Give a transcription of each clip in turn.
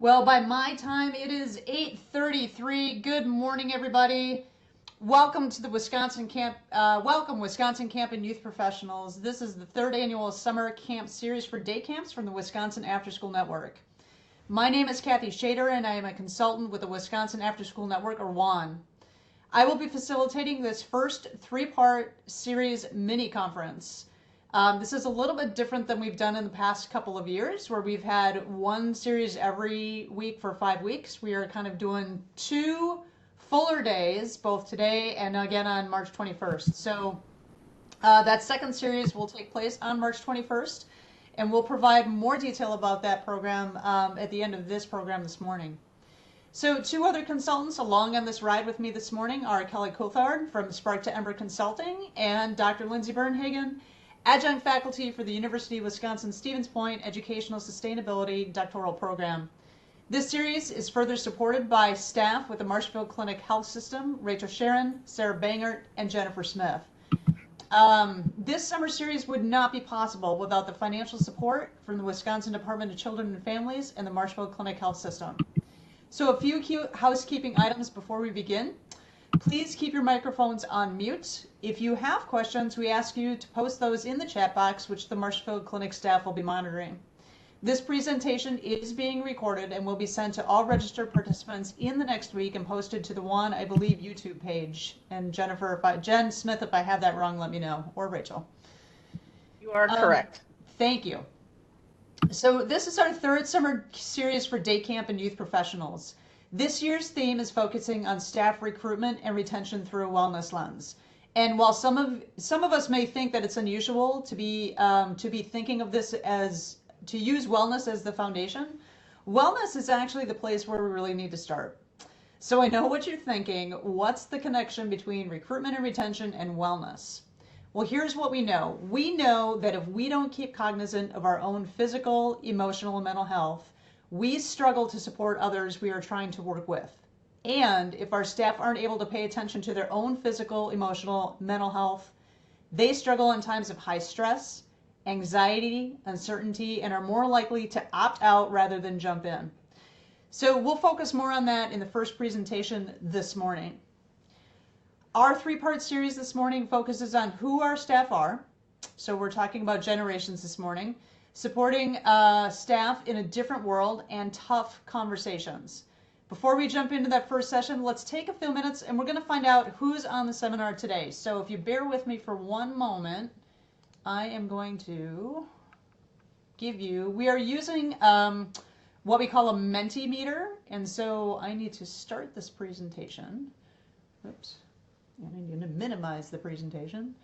Well, by my time, it is 8:33. Good morning, everybody. Welcome to the Wisconsin Camp. Welcome, Wisconsin Camp and Youth Professionals. This is the third annual summer camp series for day camps from the Wisconsin After School Network. My name is Kathy Shader, and I am a consultant with the Wisconsin After School Network, or WAN. I will be facilitating this first three-part series mini conference. This is a little bit different than we've done in the past couple of years, where we've had one series every week for 5 weeks. We are kind of doing two fuller days, both today and again on March 21st. So that second series will take place on March 21st, and we'll provide more detail about that program at the end of this program this morning. So two other consultants along on this ride with me this morning are Kelly Coulthard from Spark to Ember Consulting and Dr. Lindsay Bernhagen, adjunct faculty for the University of Wisconsin-Stevens Point Educational Sustainability Doctoral Program. This series is further supported by staff with the Marshfield Clinic Health System, Rachel Sharon, Sarah Bangert, and Jennifer Smith. This summer series would not be possible without the financial support from the Wisconsin Department of Children and Families and the Marshfield Clinic Health System. So a few housekeeping items before we begin. Please keep your microphones on mute. If you have questions, we ask you to post those in the chat box, which the Marshfield Clinic staff will be monitoring. This presentation is being recorded and will be sent to all registered participants in the next week and posted to the WAN, I believe, YouTube page. And Jennifer, Jen Smith, if I have that wrong, let me know, or Rachel. You are correct. Thank you. So this is our third summer series for day camp and youth professionals. This year's theme is focusing on staff recruitment and retention through a wellness lens. And while some of us may think that it's unusual to be thinking of this as to use wellness as the foundation, wellness is actually the place where we really need to start. So I know what you're thinking. What's the connection between recruitment and retention and wellness? Well, here's what we know. We know that if we don't keep cognizant of our own physical, emotional, and mental health, we struggle to support others we are trying to work with. And if our staff aren't able to pay attention to their own physical, emotional, mental health, they struggle in times of high stress, anxiety, uncertainty, and are more likely to opt out rather than jump in. So we'll focus more on that in the first presentation this morning. Our three-part series this morning focuses on who our staff are. So we're talking about generations this morning. Supporting staff in a different world and tough conversations. Before we jump into that first session, let's take a few minutes and we're going to find out who's on the seminar today. So if you bear with me for one moment, I am going to give you, we are using what we call a Mentimeter, and so I need to start this presentation. Oops, and I'm going to minimize the presentation,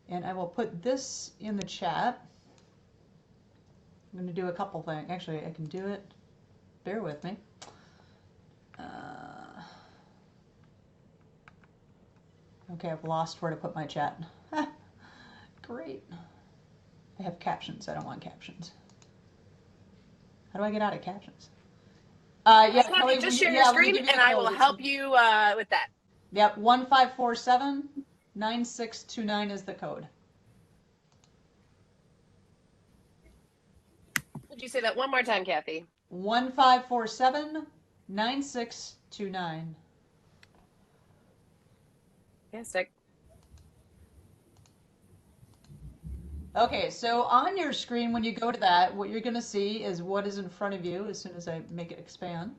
and I will put this in the chat. I'm going to do a couple things. Actually, I can do it. Bear with me. Okay, I've lost where to put my chat. Great. I have captions. I don't want captions. How do I get out of captions? Yeah, Kelly, just share your screen and I will help you with that. Yep, 1547-9629 is the code. Would you say that one more time, Kathy? 1547-9629. Fantastic. Okay, so on your screen, when you go to that, what you're going to see is what is in front of you as soon as I make it expand.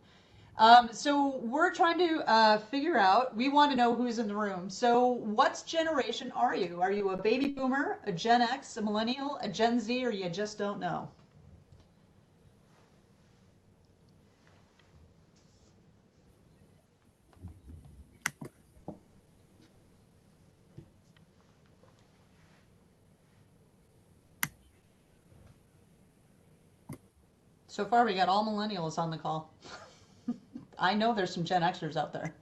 So we're trying to figure out, we want to know who's in the room. So what generation are you? Are you a baby boomer, a Gen X, a millennial, a Gen Z, or you just don't know? So far, we got all millennials on the call. I know there's some Gen Xers out there.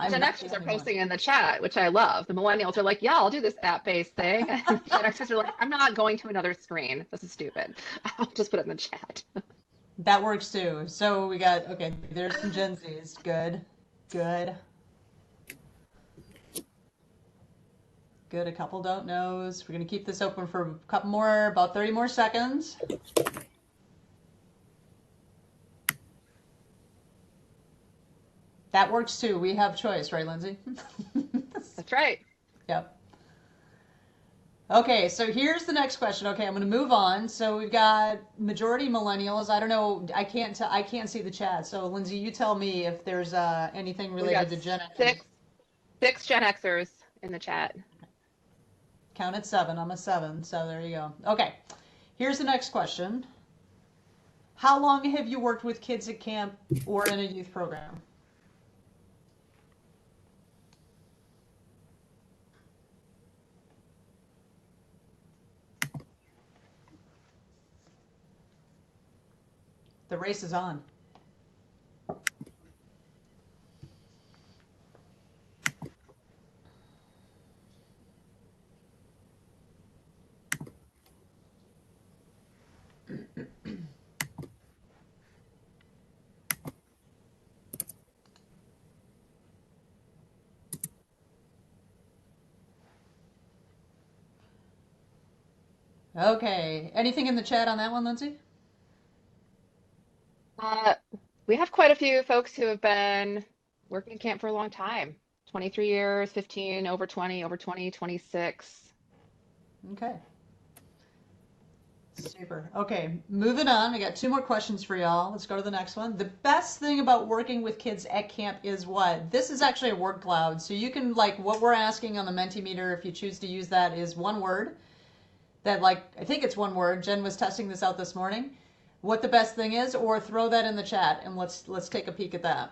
Gen Xers are posting in the chat, which I love. The millennials are like, yeah, I'll do this app-based thing. And Gen Xers are like, I'm not going to another screen. This is stupid. I'll just put it in the chat. That works too. So we got, okay, there's some Gen Zs. Good, good. Good, a couple don't knows. We're going to keep this open for a couple more, about 30 more seconds. That works too. We have choice, right, Lindsay? That's right. Yep. Okay, so here's the next question. Okay, I'm going to move on. So we've got majority millennials. I don't know. I can't see the chat. So Lindsay, you tell me if there's anything We got related to Gen X. six Gen Xers in the chat. Count at 7. I'm a 7. So there you go. Okay, here's the next question. How long have you worked with kids at camp or in a youth program? The race is on. Okay, anything in the chat on that one, Lindsay? Uh, we have quite a few folks who have been working at camp for a long time. 23 years, 15, over 20, over 20, 26. Okay. Super. Okay, moving on. We got 2 more questions for y'all. Let's go to the next one. The best thing about working with kids at camp is what? This is actually a word cloud. So you can, like, what we're asking on the Mentimeter, if you choose to use that, is one word. That, like, I think it's one word. Jen was testing this out this morning. What the best thing is, or throw that in the chat and let's take a peek at that.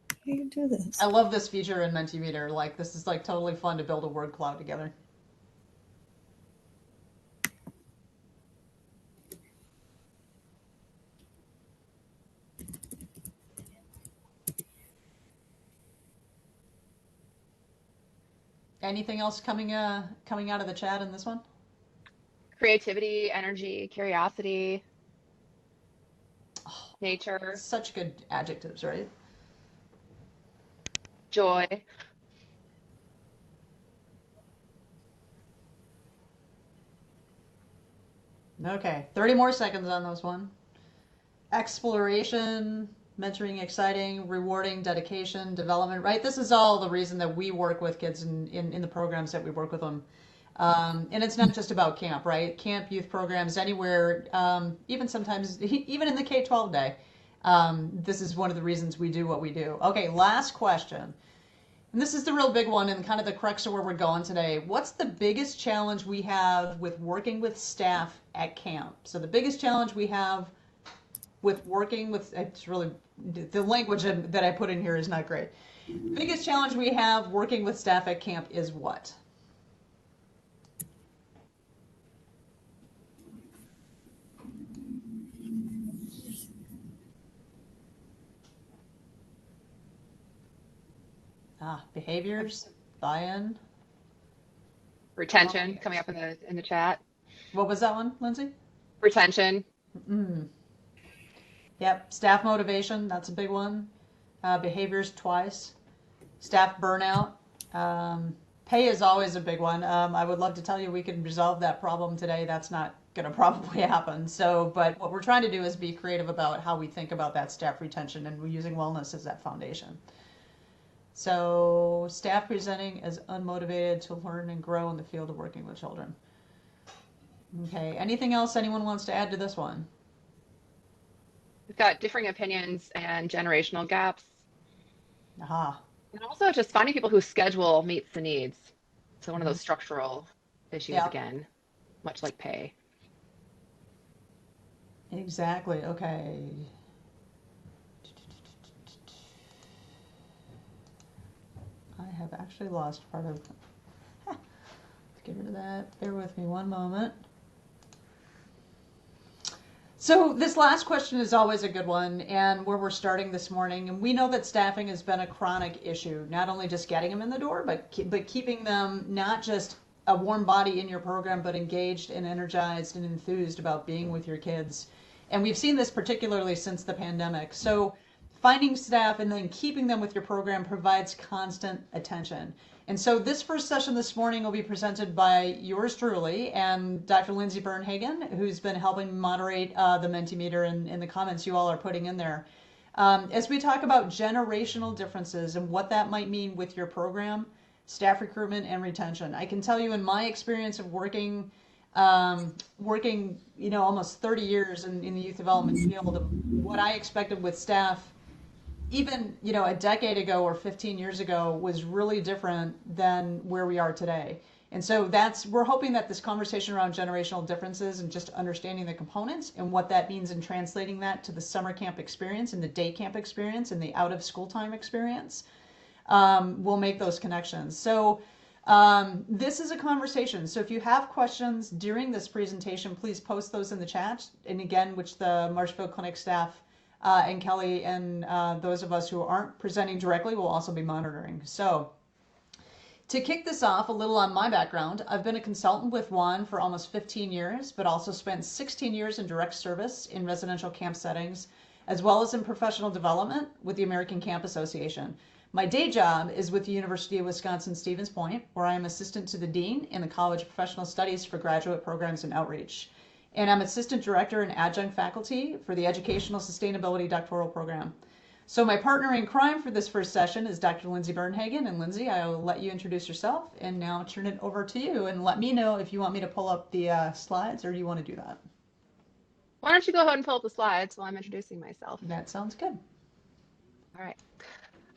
How do you do this? I love this feature in Mentimeter. Like, this is like totally fun to build a word cloud together. Anything else coming out of the chat in this one? Creativity, energy, curiosity, nature, Such good adjectives, right? joy. Okay, 30 more seconds on this one. Exploration, mentoring, exciting, rewarding, dedication, development, right? This is all the reason that we work with kids in the programs that we work with them. And it's not just about camp, right? Camp, youth programs, anywhere, even sometimes, even in the K-12 day. This is one of the reasons we do what we do. Okay, last question. And this is the real big one and kind of the crux of where we're going today. What's the biggest challenge we have with working with staff at camp? So the biggest challenge we have with working with, it's really, the language that I put in here is not great. Biggest challenge we have working with staff at camp is what? Behaviors, buy-in. Retention coming up in the chat. What was that one, Lindsay? Retention. Yep, staff motivation, that's a big one. Behaviors twice. Staff burnout. Pay is always a big one. I would love to tell you we can resolve that problem today. That's not going to probably happen. So, but what we're trying to do is be creative about how we think about that staff retention, and we're using wellness as that foundation. So, staff presenting as unmotivated to learn and grow in the field of working with children. Okay, anything else anyone wants to add to this one? We've got differing opinions and generational gaps. Aha. And also just finding people whose schedule meets the needs. So one of those structural issues again, much like pay. Exactly, okay. I have actually lost part of, let's get rid of that. Bear with me one moment. So this last question is always a good one, and where we're starting this morning, and we know that staffing has been a chronic issue, not only just getting them in the door, but keeping them not just a warm body in your program, but engaged and energized and enthused about being with your kids. And we've seen this particularly since the pandemic. So finding staff and then keeping them with your program provides constant attention. And so this first session this morning will be presented by yours truly and Dr. Lindsay Bernhagen, who's been helping moderate the Mentimeter in the comments you all are putting in there. As we talk about generational differences and what that might mean with your program, staff recruitment, and retention. I can tell you in my experience of working, almost 30 years in the youth development field, what I expected with staff even a decade ago or 15 years ago was really different than where we are today. And so we're hoping that this conversation around generational differences and just understanding the components and what that means and translating that to the summer camp experience and the day camp experience and the out of school time experience will make those connections. So this is a conversation. So if you have questions during this presentation, please post those in the chat. And again, which the Marshfield Clinic staff and Kelly and those of us who aren't presenting directly will also be monitoring. So to kick this off, a little on my background, I've been a consultant with WAN for almost 15 years, but also spent 16 years in direct service in residential camp settings, as well as in professional development with the American Camp Association. My day job is with the University of Wisconsin-Stevens Point, where I am assistant to the dean in the College of Professional Studies for graduate programs and outreach. And I'm assistant director and adjunct faculty for the Educational Sustainability Doctoral Program. So my partner in crime for this first session is Dr. Lindsay Bernhagen. And Lindsay, I will let you introduce yourself and now turn it over to you and let me know if you want me to pull up the slides or do you want to do that? Why don't you go ahead and pull up the slides while I'm introducing myself? That sounds good. All right.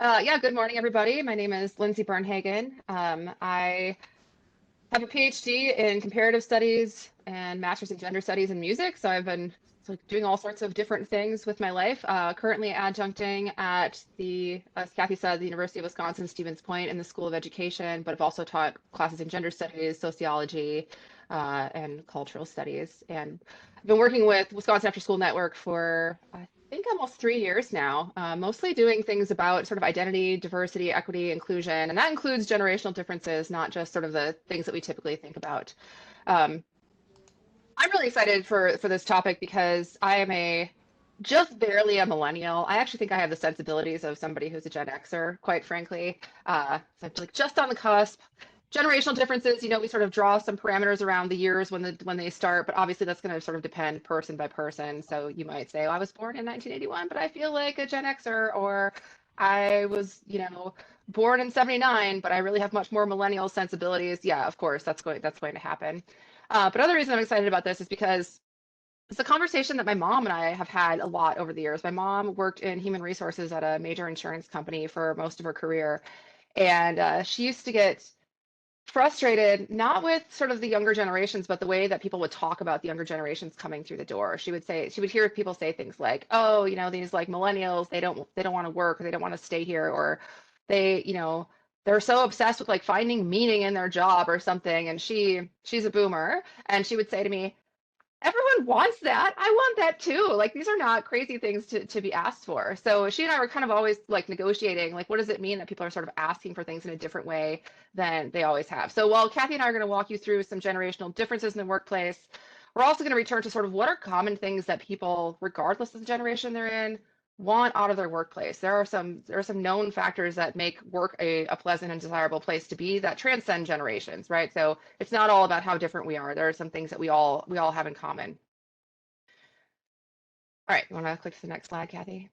Yeah, good morning, everybody. My name is Lindsay Bernhagen. I have a PhD in comparative studies and master's in gender studies and music. So I've been doing all sorts of different things with my life. Currently adjuncting at as Kathy said, the University of Wisconsin-Stevens Point in the School of Education, but I've also taught classes in gender studies, sociology, and cultural studies. And I've been working with Wisconsin After School Network for, I think, almost 3 years now, mostly doing things about sort of identity, diversity, equity, inclusion, and that includes generational differences, not just sort of the things that we typically think about. I'm really excited for this topic because I am just barely a millennial. I actually think I have the sensibilities of somebody who's a Gen Xer, quite frankly. So I'm just on the cusp. Generational differences, we sort of draw some parameters around the years when they start, but obviously that's going to sort of depend person by person. So you might say, oh, I was born in 1981, but I feel like a Gen Xer, or I was, born in 79, but I really have much more millennial sensibilities. Yeah, of course, that's going to happen. But other reason I'm excited about this is because it's a conversation that my mom and I have had a lot over the years. My mom worked in human resources at a major insurance company for most of her career, and she used to get frustrated, not with sort of the younger generations, but the way that people would talk about the younger generations coming through the door. She would hear people say things like, oh, these like millennials, they don't want to work, or they don't want to stay here, or they're so obsessed with like finding meaning in their job or something. And she's a boomer, and she would say to me, everyone wants that. I want that too. Like, these are not crazy things to be asked for. So she and I were kind of always like negotiating, like, what does it mean that people are sort of asking for things in a different way than they always have? So while Kathy and I are going to walk you through some generational differences in the workplace, we're also going to return to sort of what are common things that people, regardless of the generation they're in, want out of their workplace. There are some known factors that make work a pleasant and desirable place to be that transcend generations, right? So it's not all about how different we are. There are some things that we all have in common. All right, you want to click to the next slide, Kathy?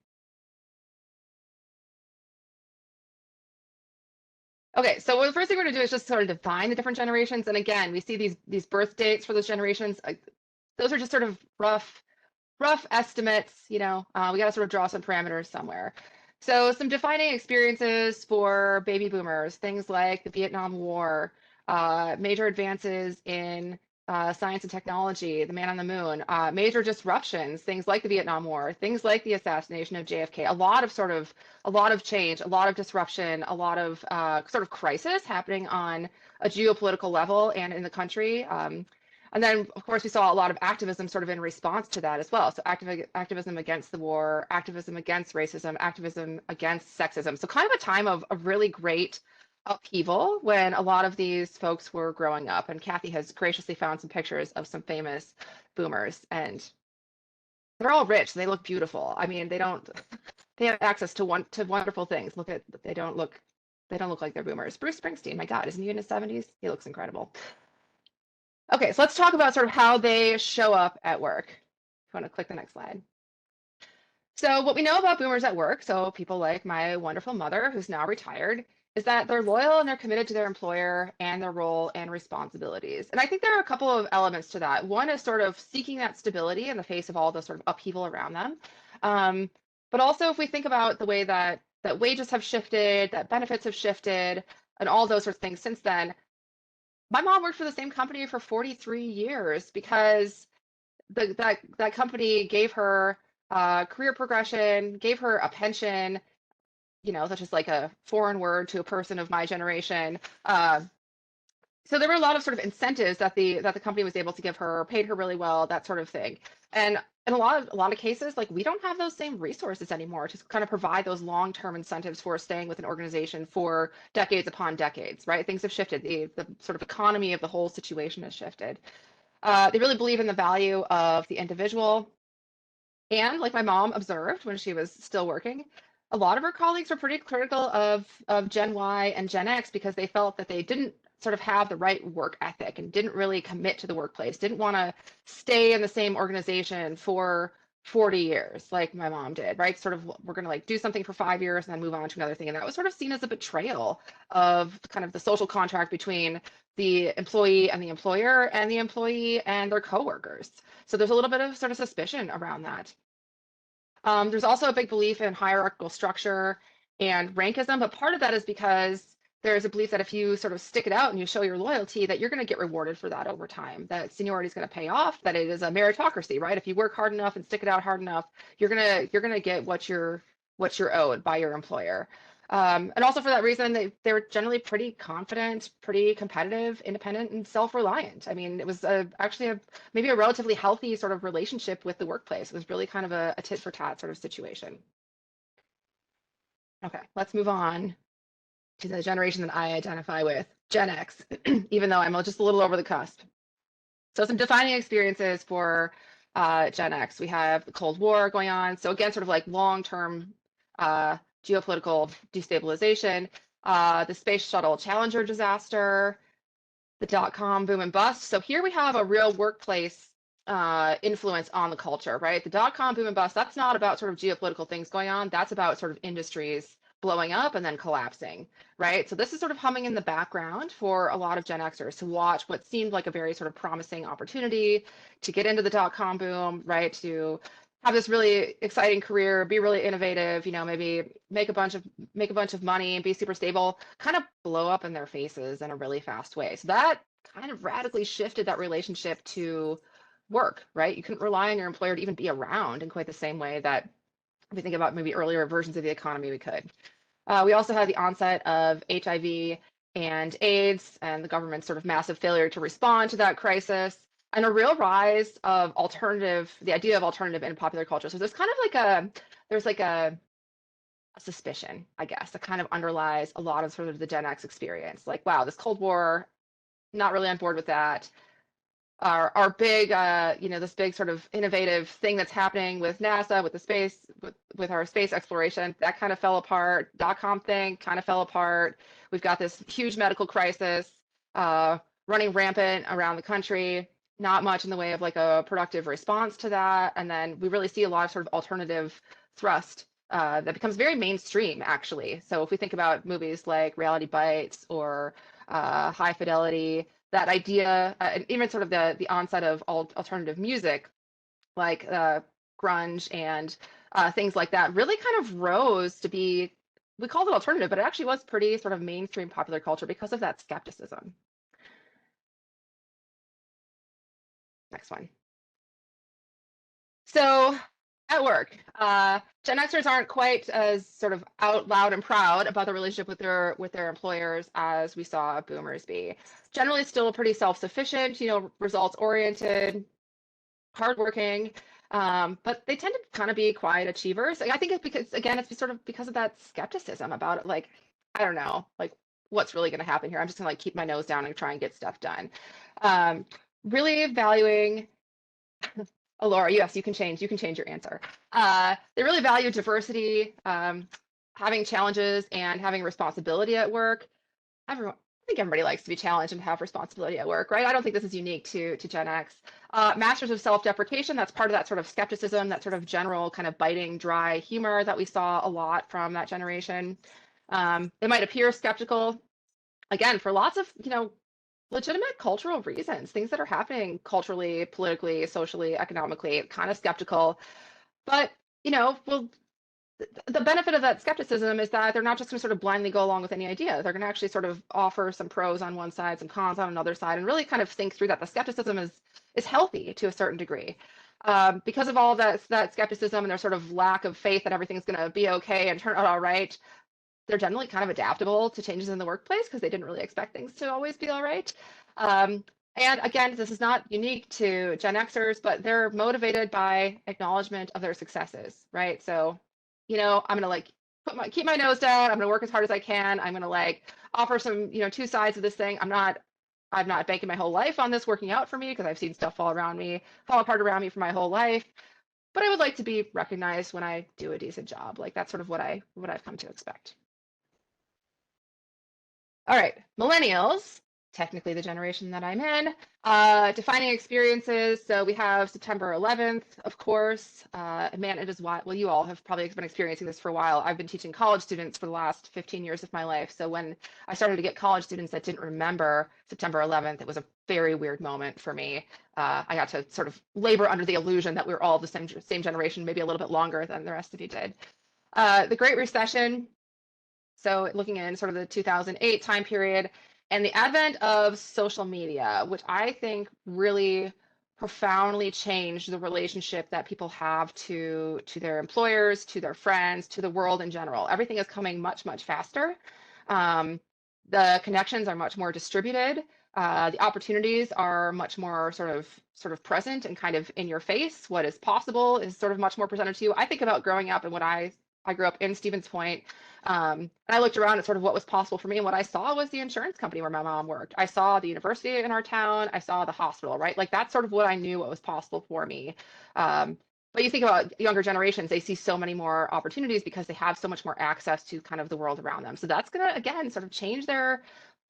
Okay, so the first thing we're going to do is just sort of define the different generations. And again, we see these birth dates for those generations. Those are just sort of rough estimates, we got to sort of draw some parameters somewhere. So some defining experiences for baby boomers, things like the Vietnam War, major advances in science and technology, the man on the moon, major disruptions, things like the Vietnam War, things like the assassination of JFK, a lot of change, a lot of disruption, a lot of sort of crisis happening on a geopolitical level and in the country. And then, of course, we saw a lot of activism sort of in response to that as well. So activism against the war, activism against racism, activism against sexism. So kind of a time of really great upheaval when a lot of these folks were growing up. And Kathy has graciously found some pictures of some famous boomers. And they're all rich. They look beautiful. I mean, they have access to wonderful things. They don't look They don't look like they're boomers. Bruce Springsteen, my God, isn't he in his 70s? He looks incredible. Okay, so let's talk about sort of how they show up at work. If you want to click the next slide. So what we know about boomers at work, so people like my wonderful mother, who's now retired, is that they're loyal and they're committed to their employer and their role and responsibilities. And I think there are a couple of elements to that. One is sort of seeking that stability in the face of all the sort of upheaval around them. But also if we think about the way that wages have shifted, that benefits have shifted, and all those sorts of things since then, my mom worked for the same company for 43 years because that company gave her career progression, gave her a pension, such as like a foreign word to a person of my generation. So there were a lot of sort of incentives that the company was able to give her, paid her really well, that sort of thing. And in a lot of cases, like we don't have those same resources anymore to kind of provide those long-term incentives for staying with an organization for decades upon decades, right? Things have shifted. The sort of economy of the whole situation has shifted. They really believe in the value of the individual. And like my mom observed when she was still working, a lot of her colleagues were pretty critical of Gen Y and Gen X because they felt that they didn't sort of have the right work ethic and didn't really commit to the workplace, didn't want to stay in the same organization for 40 years like my mom did, right? Sort of we're going to like do something for 5 years and then move on to another thing. And that was sort of seen as a betrayal of kind of the social contract between the employee and the employer and the employee and their coworkers. So there's a little bit of sort of suspicion around that. There's also a big belief in hierarchical structure and rankism, but part of that is because there's a belief that if you sort of stick it out and you show your loyalty, that you're going to get rewarded for that over time, that seniority is going to pay off, that it is a meritocracy, right? If you work hard enough and stick it out hard enough, you're gonna get what you're owed by your employer. And also for that reason, they were generally pretty confident, pretty competitive, independent, and self-reliant. I mean, it was actually maybe a relatively healthy sort of relationship with the workplace. It was really kind of a tit for tat sort of situation. Okay, let's move on to the generation that I identify with, Gen X, even though I'm just a little over the cusp. So some defining experiences for Gen X. We have the Cold War going on. So again, sort of like long-term geopolitical destabilization, the Space Shuttle Challenger disaster, the dot-com boom and bust. So here we have a real workplace influence on the culture, right? The dot-com boom and bust, that's not about sort of geopolitical things going on. That's about sort of industries blowing up and then collapsing, right? So this is sort of humming in the background for a lot of Gen Xers to watch what seemed like a very sort of promising opportunity to get into the dot-com boom, right? To have this really exciting career, be really innovative, maybe make a bunch of money and be super stable, kind of blow up in their faces in a really fast way. So that kind of radically shifted that relationship to work, right? You couldn't rely on your employer to even be around in quite the same way that if we think about maybe earlier versions of the economy, we could. We also had the onset of HIV and AIDS and the government's sort of massive failure to respond to that crisis, and a real rise of the idea of alternative in popular culture. So there's kind of like a suspicion, I guess, that kind of underlies a lot of sort of the Gen X experience. Like, wow, this Cold War, not really on board with that. Our big, this big sort of innovative thing that's happening with NASA, with the space, with our space exploration, that kind of fell apart. Dot-com thing kind of fell apart. We've got this huge medical crisis running rampant around the country. Not much in the way of like a productive response to that. And then we really see a lot of sort of alternative thrust that becomes very mainstream, actually. So if we think about movies like Reality Bites or High Fidelity, that idea, and even sort of the onset of alternative music, like grunge and things like that, really kind of rose to be, we called it alternative, but it actually was pretty sort of mainstream popular culture because of that skepticism. Next one. So at work, Gen Xers aren't quite as sort of out loud and proud about the relationship with their employers as we saw boomers be. Generally still pretty self-sufficient, results oriented, hardworking, but they tend to kind of be quiet achievers. I think it's because, again, it's sort of because of that skepticism about it. Like, I don't know, like what's really going to happen here. I'm just going to like keep my nose down and try and get stuff done. Really valuing Oh, Laura, yes, you can change your answer. They really value diversity, having challenges and having responsibility at work. I think everybody likes to be challenged and have responsibility at work, right? I don't think this is unique to Gen X. Masters of self-deprecation, that's part of that sort of skepticism, that sort of general kind of biting, dry humor that we saw a lot from that generation. They might appear skeptical, again, for lots of, legitimate cultural reasons, things that are happening culturally, politically, socially, economically, kind of skeptical. But, well, the benefit of that skepticism is that they're not just going to sort of blindly go along with any idea. They're going to actually sort of offer some pros on one side, some cons on another side, and really kind of think through that. The skepticism is healthy to a certain degree. Because of all that skepticism and their sort of lack of faith that everything's going to be okay and turn out all right, they're generally kind of adaptable to changes in the workplace because they didn't really expect things to always be all right. And again, this is not unique to Gen Xers, but they're motivated by acknowledgement of their successes, right? So, I'm gonna like keep my nose down. I'm gonna work as hard as I can. I'm gonna like offer some, two sides of this thing. I'm not banking my whole life on this working out for me because I've seen stuff fall apart around me for my whole life. But I would like to be recognized when I do a decent job. Like that's sort of what I've come to expect. All right, millennials, technically the generation that I'm in, defining experiences. So we have September 11th, of course. Man, it is wild. Well, you all have probably been experiencing this for a while. I've been teaching college students for the last 15 years of my life. So when I started to get college students that didn't remember September 11th, it was a very weird moment for me. I got to sort of labor under the illusion that we were all the same generation, maybe a little bit longer than the rest of you did. The Great Recession. So looking in sort of the 2008 time period and the advent of social media, which I think really profoundly changed the relationship that people have to their employers, to their friends, to the world in general. Everything is coming much, much faster. The connections are much more distributed. The opportunities are much more sort of present and kind of in your face. What is possible is sort of much more presented to you. I think about growing up and what I grew up in Stevens Point. And I looked around at sort of what was possible for me. And what I saw was the insurance company where my mom worked. I saw the university in our town. I saw the hospital, right? Like that's sort of what I knew what was possible for me. But you think about younger generations, they see so many more opportunities because they have so much more access to kind of the world around them. So that's going to, again, sort of change their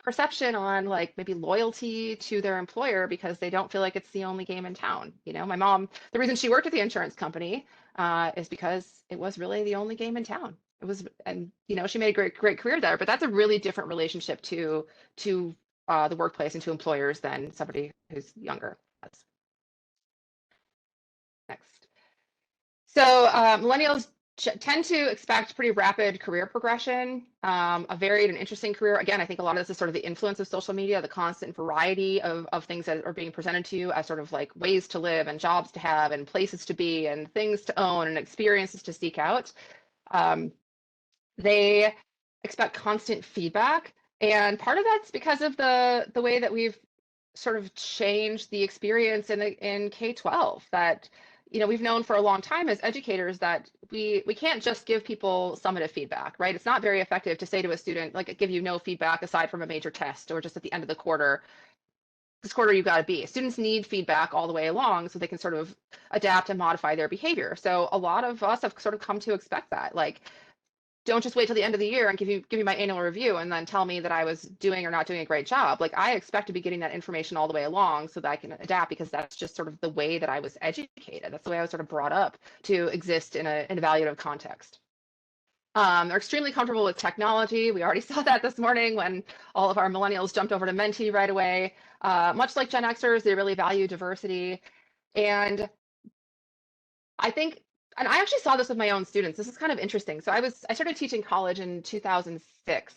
perception on like maybe loyalty to their employer because they don't feel like it's the only game in town. My mom, the reason she worked at the insurance company is because it was really the only game in town. It was, and she made a great career there. But that's a really different relationship to the workplace and to employers than somebody who's younger. That's next. So millennials tend to expect pretty rapid career progression, a varied and interesting career. Again, I think a lot of this is sort of the influence of social media, the constant variety of things that are being presented to you as sort of like ways to live and jobs to have and places to be and things to own and experiences to seek out. They expect constant feedback. And part of that's because of the way that we've sort of changed the experience in K-12 that we've known for a long time as educators that we can't just give people summative feedback, right? It's not very effective to say to a student, like, give you no feedback aside from a major test or just at the end of the quarter. This quarter you've got to be. Students need feedback all the way along so they can sort of adapt and modify their behavior. So a lot of us have sort of come to expect that, like, don't just wait till the end of the year and give me my annual review and then tell me that I was doing or not doing a great job. Like I expect to be getting that information all the way along so that I can adapt because that's just sort of the way that I was educated. That's the way I was sort of brought up to exist in an evaluative context. They're extremely comfortable with technology. We already saw that this morning when all of our millennials jumped over to Menti right away. Much like Gen Xers, they really value diversity. And I think, and I actually saw this with my own students. This is kind of interesting. So I started teaching college in 2006.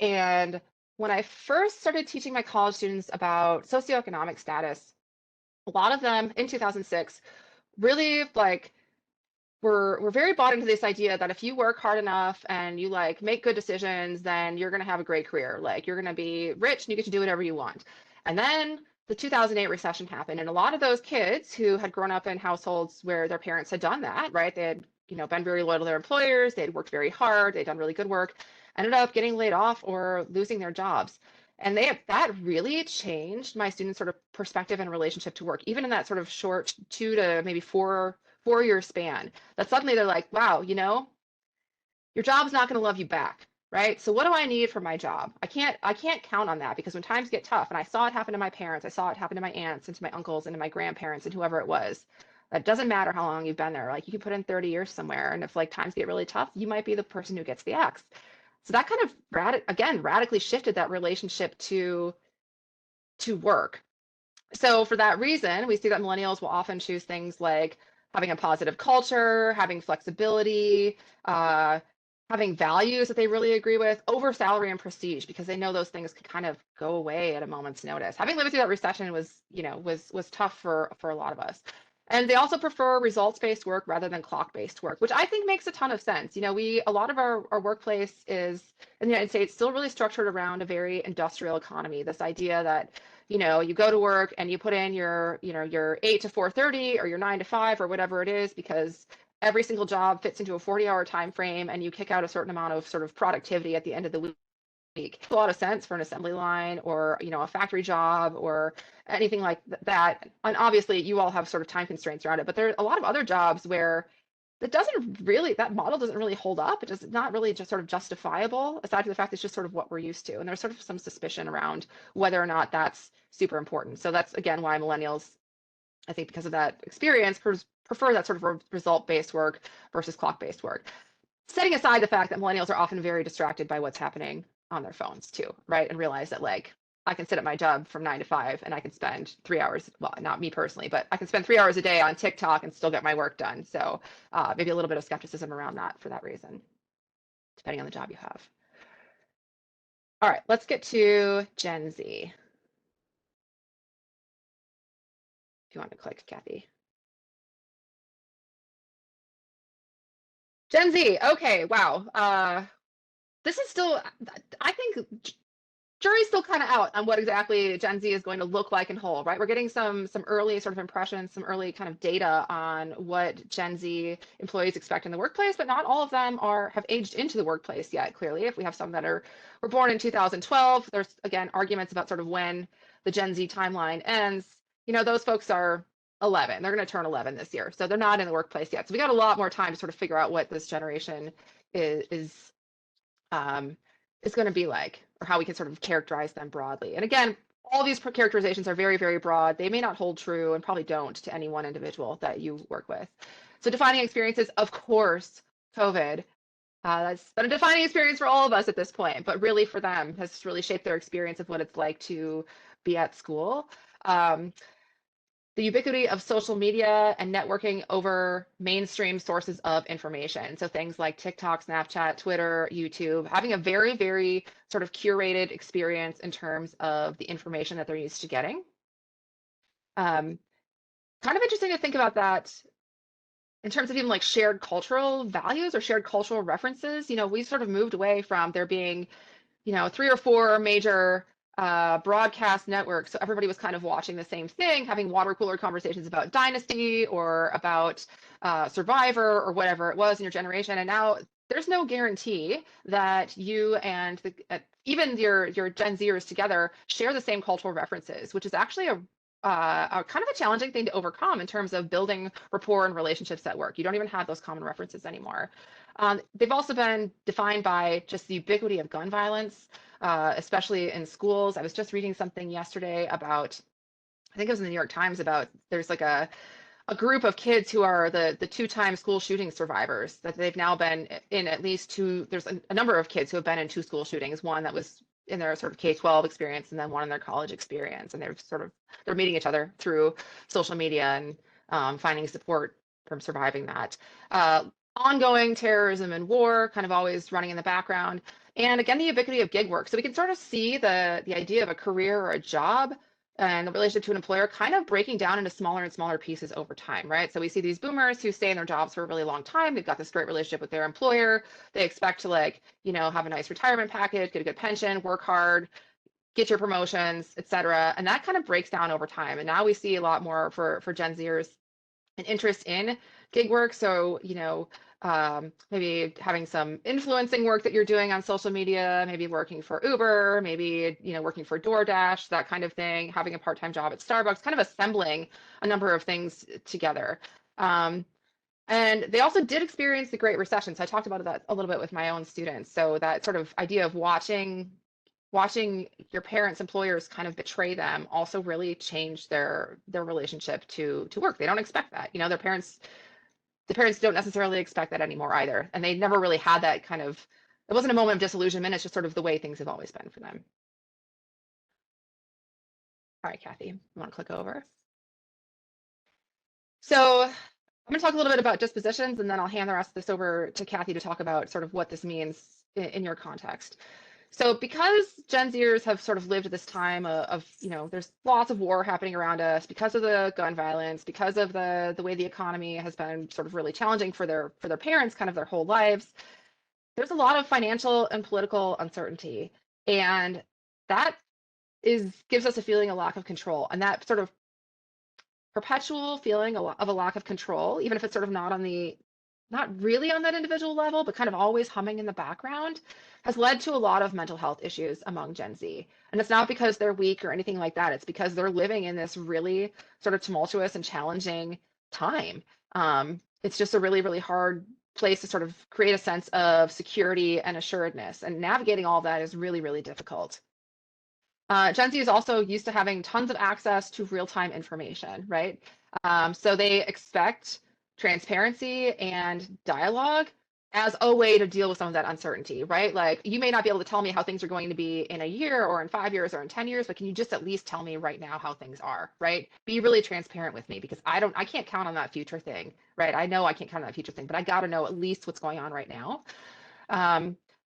And when I first started teaching my college students about socioeconomic status, a lot of them in 2006 really like we're very bought into this idea that if you work hard enough and you like make good decisions, then you're going to have a great career. Like you're going to be rich and you get to do whatever you want. And then the 2008 recession happened, and a lot of those kids who had grown up in households where their parents had done that, right? They had, been very loyal to their employers, they had worked very hard, they'd done really good work, ended up getting laid off or losing their jobs. And that really changed my students' sort of perspective and relationship to work, even in that sort of short 2 to maybe 4-year span. That suddenly they're like, wow, your job's not going to love you back, right? So what do I need for my job? I can't count on that, because when times get tough, and I saw it happen to my parents, I saw it happen to my aunts and to my uncles and to my grandparents and whoever it was. That doesn't matter how long you've been there. Like, you can put in 30 years somewhere, and if like times get really tough, you might be the person who gets the axe. So that kind of radically shifted that relationship to work. So for that reason, we see that millennials will often choose things like having a positive culture, having flexibility, uh, having values that they really agree with over salary and prestige, because they know those things could kind of go away at a moment's notice. Having lived through that recession was tough for a lot of us. And they also prefer results-based work rather than clock-based work, which I think makes a ton of sense. A lot of our workplace is in the United States still really structured around a very industrial economy. This idea that you go to work and you put in your 8 to 4:30 or your 9 to 5 or whatever it is, because every single job fits into a 40-hour time frame, and you kick out a certain amount of sort of productivity at the end of the week. Makes a lot of sense for an assembly line or a factory job or anything like that. And obviously you all have sort of time constraints around it, but there are a lot of other jobs where that model doesn't really hold up. It's not really just sort of justifiable, aside from the fact it's just sort of what we're used to. And there's sort of some suspicion around whether or not that's super important. So that's again why millennials, I think, because of that experience, prefer that sort of result-based work versus clock-based work. Setting aside the fact that millennials are often very distracted by what's happening on their phones too, right? And realize that like I can sit at my job from 9 to 5 and I can spend 3 hours, well, not me personally, but I can spend 3 hours a day on TikTok and still get my work done. So maybe a little bit of skepticism around that for that reason, depending on the job you have. All right, let's get to Gen Z. If you want to click, Kathy. Gen Z, okay, wow. This is still, I think jury's still kind of out on what exactly Gen Z is going to look like in whole, right? We're getting some early sort of impressions, some early kind of data on what Gen Z employees expect in the workplace, but not all of them have aged into the workplace yet, clearly. If we have some that were born in 2012, there's again arguments about sort of when the Gen Z timeline ends. Those folks are 11. They're going to turn 11 this year. So they're not in the workplace yet. So we got a lot more time to sort of figure out what this generation is going to be like, or how we can sort of characterize them broadly. And again, all these characterizations are very, very broad. They may not hold true and probably don't to any one individual that you work with. So defining experiences, of course, COVID. That's been a defining experience for all of us at this point, but really for them has really shaped their experience of what it's like to be at school. The ubiquity of social media and networking over mainstream sources of information. So things like TikTok, Snapchat, Twitter, YouTube, having a very, very sort of curated experience in terms of the information that they're used to getting. Kind of interesting to think about that in terms of even like shared cultural values or shared cultural references. We sort of moved away from there being, 3 or 4 major broadcast network. So everybody was kind of watching the same thing, having water cooler conversations about Dynasty or about Survivor or whatever it was in your generation. And now there's no guarantee that you and even your Gen Zers together share the same cultural references, which is actually a kind of a challenging thing to overcome in terms of building rapport and relationships at work. You don't even have those common references anymore. They've also been defined by just the ubiquity of gun violence, especially in schools. I was just reading something yesterday about, I think it was in the New York Times, about there's like a group of kids who are the 2-time school shooting survivors, that they've now been in at least 2, there's a number of kids who have been in 2 school shootings, one that was in their sort of K-12 experience and then one in their college experience. And they're meeting each other through social media and finding support from surviving that. Ongoing terrorism and war kind of always running in the background. And again, the ubiquity of gig work. So we can sort of see the idea of a career or a job and the relationship to an employer kind of breaking down into smaller and smaller pieces over time, right? So we see these boomers who stay in their jobs for a really long time. They've got this great relationship with their employer. They expect to have a nice retirement package, get a good pension, work hard, get your promotions, et cetera. And that kind of breaks down over time. And now we see a lot more for Gen Zers an interest in gig work. So, maybe having some influencing work that you're doing on social media, maybe working for Uber, maybe, working for DoorDash, that kind of thing, having a part-time job at Starbucks, kind of assembling a number of things together. And they also did experience the Great Recession. So I talked about that a little bit with my own students. So that sort of idea of watching your parents, employers kind of betray them also really changed their relationship to work. They don't expect that. You know, the parents don't necessarily expect that anymore either. And they never really had that kind of, it wasn't a moment of disillusionment. It's just sort of the way things have always been for them. All right, Kathy, you want to click over? So I'm going to talk a little bit about dispositions, and then I'll hand the rest of this over to Kathy to talk about sort of what this means in your context. So because Gen Zers have sort of lived this time of, you know, there's lots of war happening around us because of the gun violence, because of the way the economy has been sort of really challenging for their parents kind of their whole lives. There's a lot of financial and political uncertainty, and that gives us a feeling of lack of control, and that sort of perpetual feeling of a lack of control, even if it's sort of not really on that individual level, but kind of always humming in the background, has led to a lot of mental health issues among Gen Z. And it's not because they're weak or anything like that. It's because they're living in this really sort of tumultuous and challenging time. It's just a really, really hard place to sort of create a sense of security and assuredness. And navigating all that is really, really difficult. Gen Z is also used to having tons of access to real-time information, right? So they expect transparency and dialogue as a way to deal with some of that uncertainty, right? Like, you may not be able to tell me how things are going to be in a year or in 5 years or in 10 years, but can you just at least tell me right now how things are, right? Be really transparent with me, because I can't count on that future thing, right? I know I can't count on that future thing, but I got to know at least what's going on right now.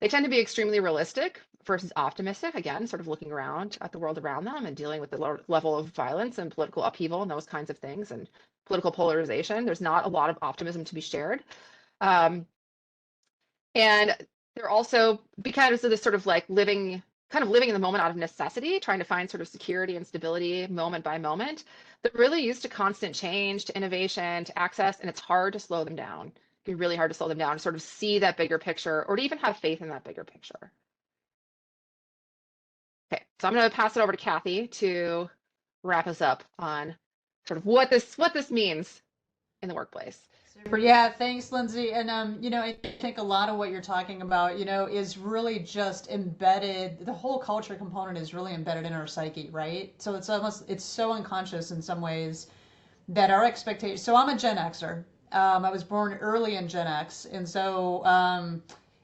They tend to be extremely realistic versus optimistic, again, sort of looking around at the world around them and dealing with the level of violence and political upheaval and those kinds of things and political polarization. There's not a lot of optimism to be shared. And they're also, because of this sort of like living in the moment out of necessity, trying to find sort of security and stability moment by moment. They're really used to constant change, to innovation, to access, and it's hard to slow them down. It can be really hard to slow them down, to sort of see that bigger picture or to even have faith in that bigger picture. Okay, so I'm going to pass it over to Kathy to wrap us up on sort of what this means in the workplace. Super. Yeah, thanks, Lindsay. And you know, I think a lot of what you're talking about, you know, is really just embedded. The whole culture component is really embedded in our psyche, right? So it's so unconscious in some ways that our expectations. So I'm a Gen Xer. I was born early in Gen X, and so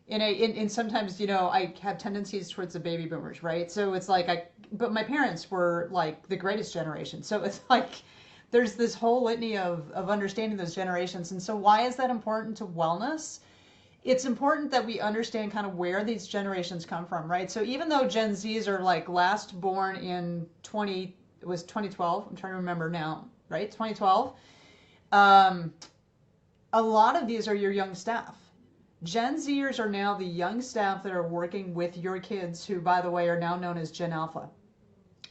in sometimes, you know, I have tendencies towards the baby boomers, right? So it's like but my parents were like the greatest generation. So it's like there's this whole litany of understanding those generations. And so why is that important to wellness? It's important that we understand kind of where these generations come from, right? So even though Gen Zs are like last born in it was 2012, I'm trying to remember now, right? 2012. A lot of these are your young staff. Gen Zers are now the young staff that are working with your kids, who, by the way, are now known as Gen Alpha.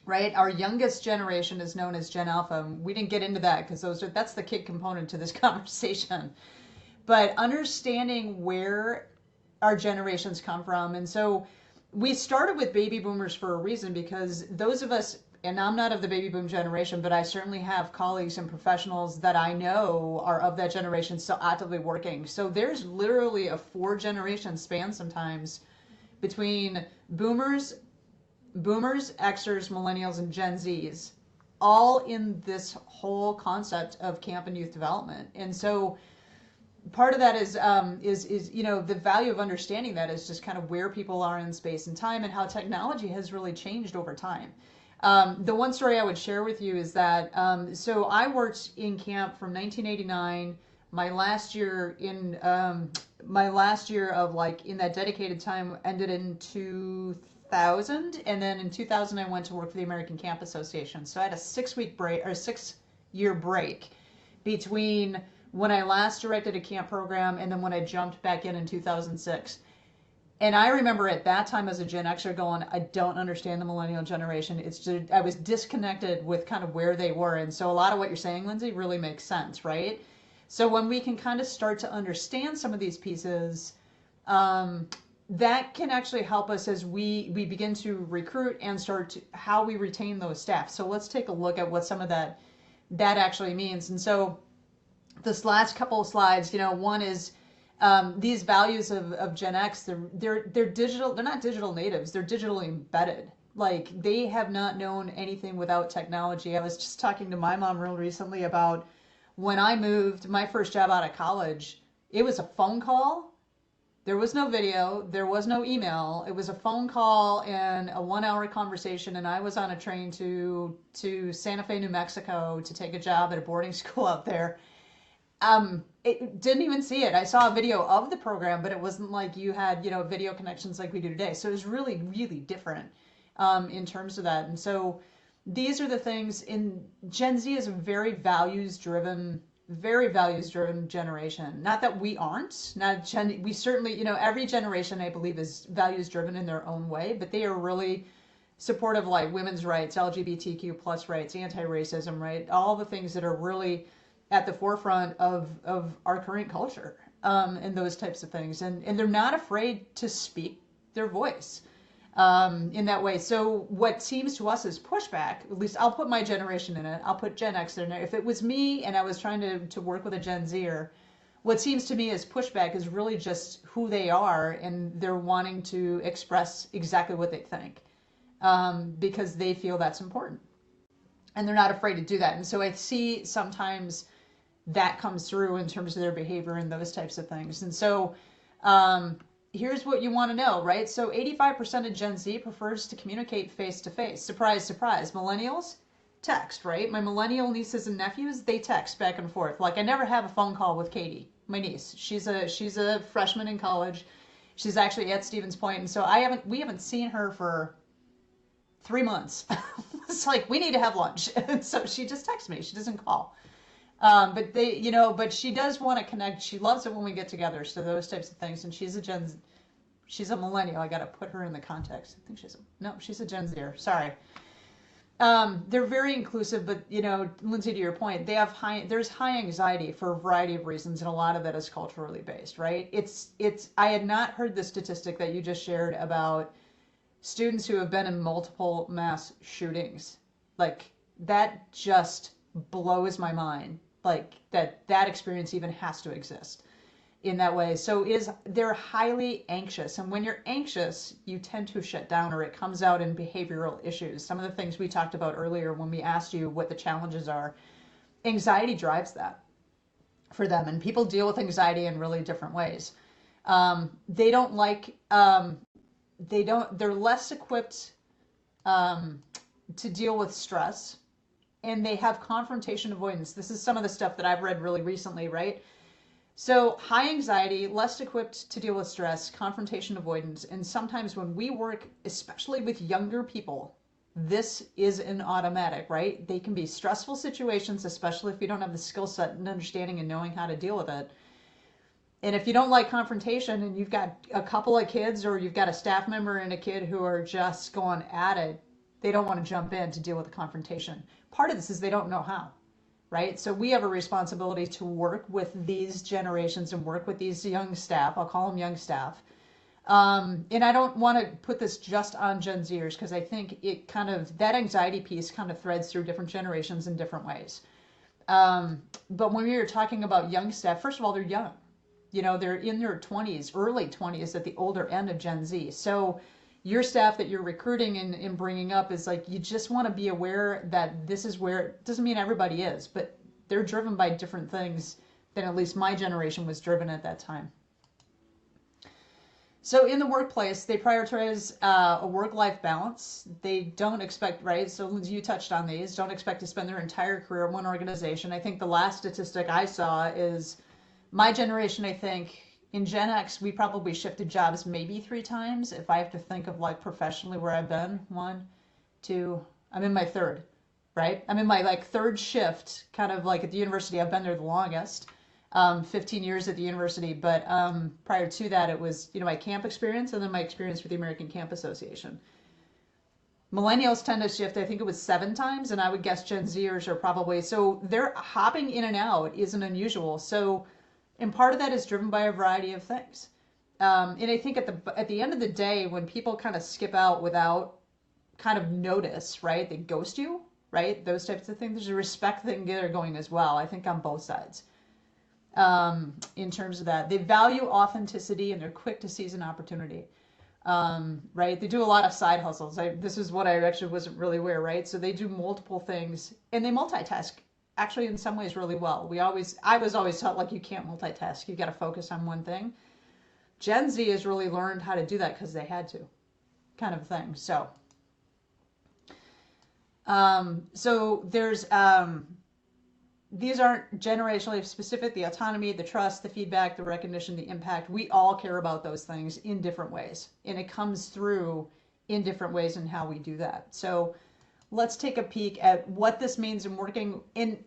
Right, our youngest generation is known as Gen Alpha. We didn't get into that because that's the kid component to this conversation. But understanding where our generations come from, and so we started with baby boomers for a reason, because those of us, and I'm not of the baby boom generation, but I certainly have colleagues and professionals that I know are of that generation, still actively working. So there's literally a 4-generation span sometimes between boomers, Xers, millennials, and Gen Zs, all in this whole concept of camp and youth development. And so part of that is you know, the value of understanding that is just kind of where people are in space and time, and how technology has really changed over time. The one story I would share with you is that so I worked in camp from 1989. My last year of like in that dedicated time ended in 2000, and then in 2000 I went to work for the American Camp Association. So I had a 6-week break, or 6-year break, between when I last directed a camp program and then when I jumped back in 2006. And I remember at that time as a Gen Xer going, I don't understand the millennial generation. It's just, I was disconnected with kind of where they were. And so a lot of what you're saying, Lindsay, really makes sense, right? So when we can kind of start to understand some of these pieces, that can actually help us as we begin to recruit and how we retain those staff. So let's take a look at what some of that actually means. And so this last couple of slides, one is these values of Gen X. They're digital. They're not digital natives. They're digitally embedded. Like they have not known anything without technology. I was just talking to my mom real recently about when I moved my first job out of college. It was a phone call. There was no video. There was no email. It was a phone call and a 1 hour conversation. And I was on a train to Santa Fe, New Mexico to take a job at a boarding school out there. It didn't even see it. I saw a video of the program, but it wasn't like you had, video connections like we do today. So it was really, really different in terms of that. And so these are the things in Gen Z is a very values driven generation. Not that we aren't, we certainly, every generation I believe is values driven in their own way, but they are really supportive, like women's rights, LGBTQ plus rights, anti-racism, right? All the things that are really at the forefront of our current culture, and those types of things. And they're not afraid to speak their voice in that way. So what seems to us as pushback, at least I'll put my generation in it, I'll put Gen X in there. If it was me and I was trying to work with a Gen Zer, what seems to me as pushback is really just who they are, and they're wanting to express exactly what they think because they feel that's important. And they're not afraid to do that. And so I see sometimes that comes through in terms of their behavior and those types of things. And so here's what you want to know, right? So 85% of Gen Z prefers to communicate face to face. Surprise, surprise. Millennials, text, right? My millennial nieces and nephews, they text back and forth. Like I never have a phone call with Katie, my niece. She's a freshman in college. She's actually at Stevens Point, and so we haven't seen her for 3 months. It's like we need to have lunch, and so she just texts me. She doesn't call. But she does want to connect. She loves it when we get together. So those types of things. And she's a millennial. I got to put her in the context. I think she's a Gen Zer. Sorry. They're very inclusive, but Lindsay, to your point, there's high anxiety for a variety of reasons. And a lot of that is culturally based, right? I had not heard the statistic that you just shared about students who have been in multiple mass shootings. Like that just blows my mind. Like that experience even has to exist in that way. So they're highly anxious. And when you're anxious, you tend to shut down, or it comes out in behavioral issues. Some of the things we talked about earlier when we asked you what the challenges are, anxiety drives that for them. And people deal with anxiety in really different ways. They're less equipped to deal with stress. And they have confrontation avoidance. This is some of the stuff that I've read really recently, right? So high anxiety, less equipped to deal with stress, confrontation avoidance. And sometimes when we work, especially with younger people, this is an automatic, right? They can be stressful situations, especially if you don't have the skill set and understanding and knowing how to deal with it. And if you don't like confrontation and you've got a couple of kids, or you've got a staff member and a kid who are just going at it, they don't want to jump in to deal with the confrontation. Part of this is they don't know how, right? So we have a responsibility to work with these generations and work with these young staff. I'll call them young staff. And I don't want to put this just on Gen Zers, because I think that anxiety piece kind of threads through different generations in different ways. But when we were talking about young staff, first of all, they're young. They're in their 20s, early 20s at the older end of Gen Z. So your staff that you're recruiting and bringing up is like, you just want to be aware that this is where, it doesn't mean everybody is, but they're driven by different things than at least my generation was driven at that time. So in the workplace, they prioritize a work-life balance. They don't expect, right? So Lindsay, you touched on these, don't expect to spend their entire career in one organization. I think the last statistic I saw is my generation, I think, in Gen X, we probably shifted jobs maybe 3 times. If I have to think of like professionally where I've been, 1, 2, I'm in my 3rd, right? I'm in my like 3rd shift, kind of like at the university. I've been there the longest, 15 years at the university. But prior to that, it was, my camp experience and then my experience with the American Camp Association. Millennials tend to shift, I think it was 7 times, and I would guess Gen Zers are probably, so they're hopping in and out isn't unusual. So, and part of that is driven by a variety of things. And I think at the end of the day, when people kind of skip out without kind of notice, right? They ghost you, right? Those types of things. There's a respect thing there going as well, I think, on both sides. in terms of that. They value authenticity and they're quick to seize an opportunity. Right? They do a lot of side hustles. This is what I actually wasn't really aware, right? So they do multiple things and they multitask actually in some ways really well. I was always taught like you can't multitask. You got to focus on one thing. Gen Z has really learned how to do that because they had to, kind of thing. So there's these aren't generationally specific. The autonomy, the trust, the feedback, the recognition, the impact. We all care about those things in different ways, and it comes through in different ways in how we do that. So let's take a peek at what this means in working in.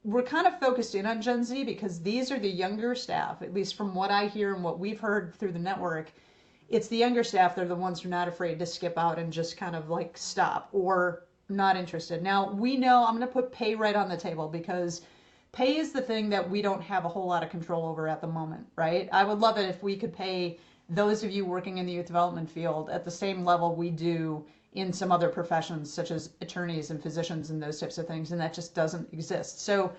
We're kind of focused in on Gen Z because these are the younger staff, at least from what I hear and what we've heard through the network. It's the younger staff. They're the ones who are not afraid to skip out and just kind of like stop or not interested. Now, we know I'm going to put pay right on the table because pay is the thing that we don't have a whole lot of control over at the moment, right? I would love it if we could pay those of you working in the youth development field at the same level we do in some other professions, such as attorneys and physicians and those types of things, and that just doesn't exist. So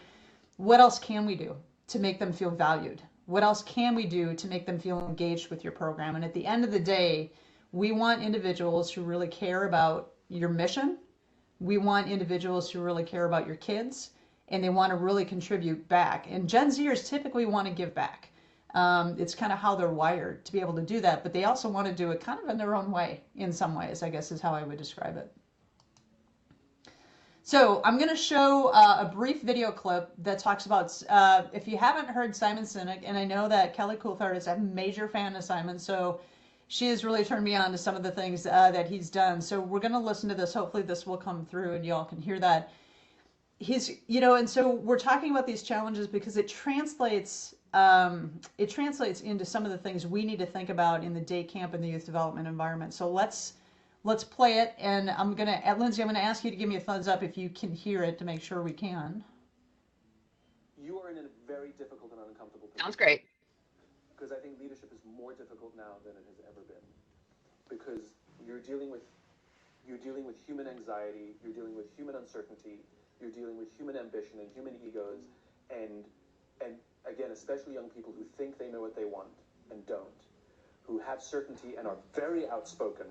what else can we do to make them feel valued? What else can we do to make them feel engaged with your program? And at the end of the day, we want individuals who really care about your mission. We want individuals who really care about your kids, and they want to really contribute back. And Gen Zers typically want to give back. It's kind of how they're wired to be able to do that, but they also want to do it kind of in their own way in some ways, I guess is how I would describe it. So I'm going to show a brief video clip that talks about, if you haven't heard Simon Sinek, and I know that Kelly Coulthard is a major fan of Simon, so she has really turned me on to some of the things that he's done. So we're going to listen to this. Hopefully this will come through and y'all can hear that. And so we're talking about these challenges because it translates into some of the things we need to think about in the day camp and the youth development environment. So let's play it. And Lindsay, I'm going to ask you to give me a thumbs up if you can hear it to make sure we can. You are in a very difficult and uncomfortable position. Sounds great. Because I think leadership is more difficult now than it has ever been. Because you're dealing with human anxiety, you're dealing with human uncertainty, you're dealing with human ambition and human egos, and again, especially young people who think they know what they want and don't, who have certainty and are very outspoken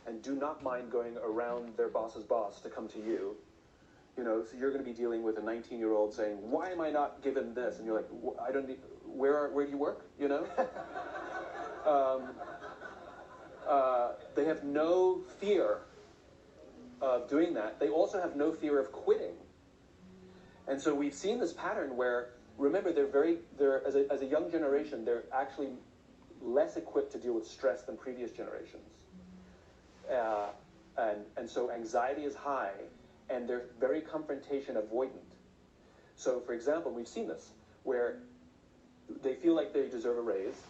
and do not mind going around their boss's boss to come to you. So you're going to be dealing with a 19-year-old saying, "Why am I not given this?" And you're like, "I don't need. Where do you work?" They have no fear of doing that. They also have no fear of quitting. And so we've seen this pattern where, remember, they're as a young generation, they're actually less equipped to deal with stress than previous generations. And so anxiety is high, and they're very confrontation avoidant. So, for example, we've seen this, where they feel like they deserve a raise,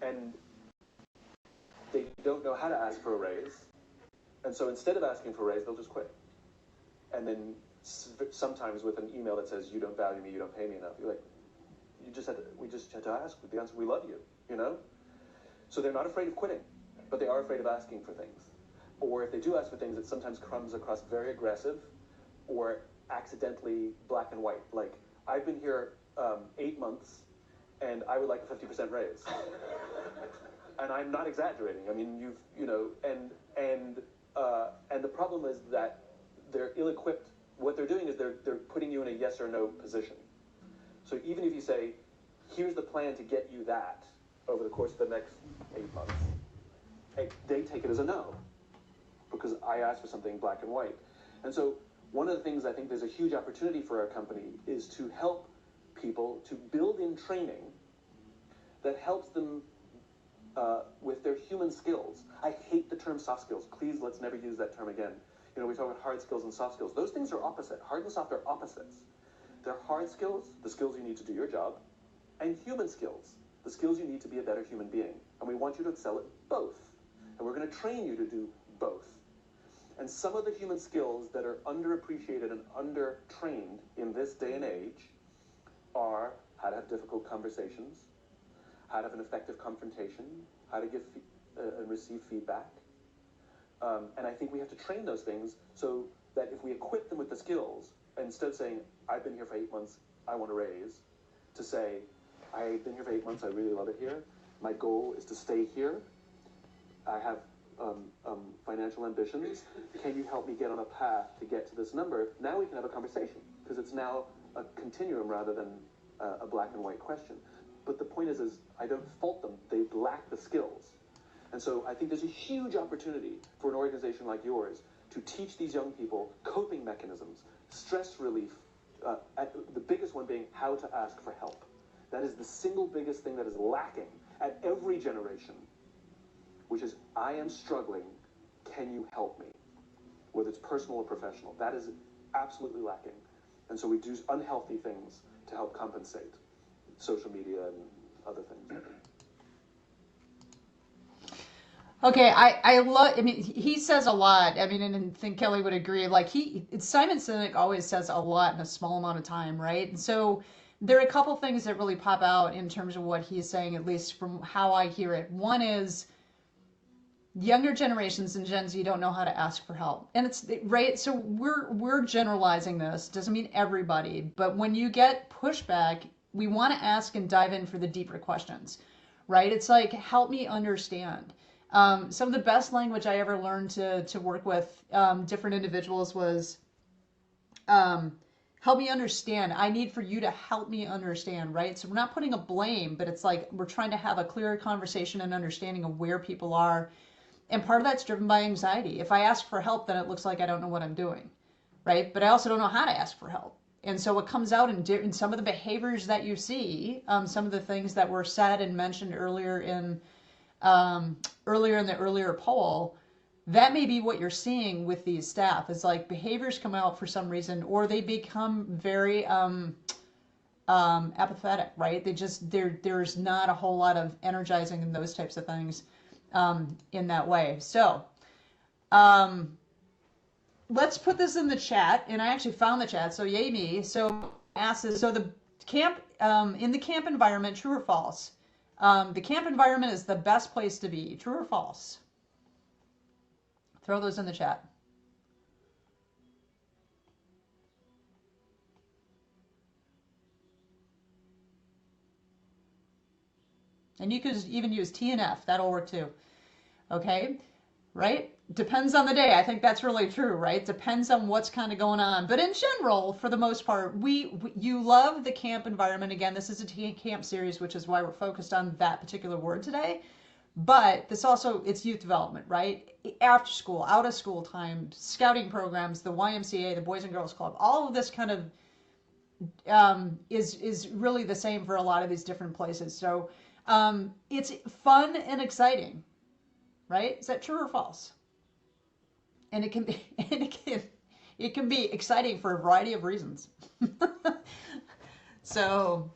and they don't know how to ask for a raise, and so instead of asking for a raise, they'll just quit. And then sometimes with an email that says, "You don't value me, you don't pay me enough," you're like, we just had to ask. The answer, we love you, So they're not afraid of quitting, but they are afraid of asking for things. Or if they do ask for things, it sometimes comes across very aggressive or accidentally black and white. Like, I've been here 8 months, and I would like a 50% raise. And I'm not exaggerating. I mean, and the problem is that they're ill-equipped. What they're doing is they're putting you in a yes or no position. So even if you say, "Here's the plan to get you that over the course of the next 8 months," they take it as a no, because I asked for something black and white. And so one of the things I think there's a huge opportunity for our company is to help people to build in training that helps them with their human skills. I hate the term soft skills. Please, let's never use that term again. We talk about hard skills and soft skills. Those things are opposite. Hard and soft are opposites. They're hard skills, the skills you need to do your job, and human skills, the skills you need to be a better human being. And we want you to excel at both. And we're going to train you to do both. And some of the human skills that are underappreciated and undertrained in this day and age are how to have difficult conversations, how to have an effective confrontation, how to give and receive feedback. And I think we have to train those things so that if we equip them with the skills, instead of saying, "I've been here for 8 months, I want a raise," to say, I've been here for 8 months, I really love it here. My goal is to stay here. I have financial ambitions. Can you help me get on a path to get to this number? Now we can have a conversation, because it's now a continuum rather than a black and white question. But the point is I don't fault them. They lack the skills. And so I think there's a huge opportunity for an organization like yours to teach these young people coping mechanisms, stress relief, the biggest one being how to ask for help. That is the single biggest thing that is lacking at every generation, which is, I am struggling, can you help me? Whether it's personal or professional. That is absolutely lacking. And so we do unhealthy things to help compensate. Social media and other things. Okay, I love, I mean, he says a lot. I mean, and I think Kelly would agree. Like Simon Sinek always says a lot in a small amount of time, right? And so there are a couple things that really pop out in terms of what he's saying, at least from how I hear it. One is younger generations and Gen Z don't know how to ask for help. And it's right. So we're generalizing this. Doesn't mean everybody, but when you get pushback, we want to ask and dive in for the deeper questions, right? It's like, help me understand. Some of the best language I ever learned to work with different individuals was help me understand. I need for you to help me understand, right? So we're not putting a blame, but it's like we're trying to have a clearer conversation and understanding of where people are. And part of that's driven by anxiety. If I ask for help, then it looks like I don't know what I'm doing, right? But I also don't know how to ask for help. And so it comes out in some of the behaviors that you see, some of the things that were said and mentioned earlier in the earlier poll, that may be what you're seeing with these staff. Is like behaviors come out for some reason, or they become very apathetic, right? There's not a whole lot of energizing and those types of things in that way. So let's put this in the chat, and I actually found the chat, so yay me. So ask this, so the camp, in the camp environment, true or false? The camp environment is the best place to be, true or false? Throw those in the chat. And you could even use T and F, that'll work too. Okay, right? Depends on the day. I think that's really true, right? Depends on what's kind of going on. But in general, for the most part, you love the camp environment. Again, this is a camp series, which is why we're focused on that particular word today. But this also, it's youth development, right? After school, out of school time, scouting programs, the YMCA, the Boys and Girls Club, all of this kind of is really the same for a lot of these different places. So it's fun and exciting, right? Is that true or false? And it can be, it can be exciting for a variety of reasons. So,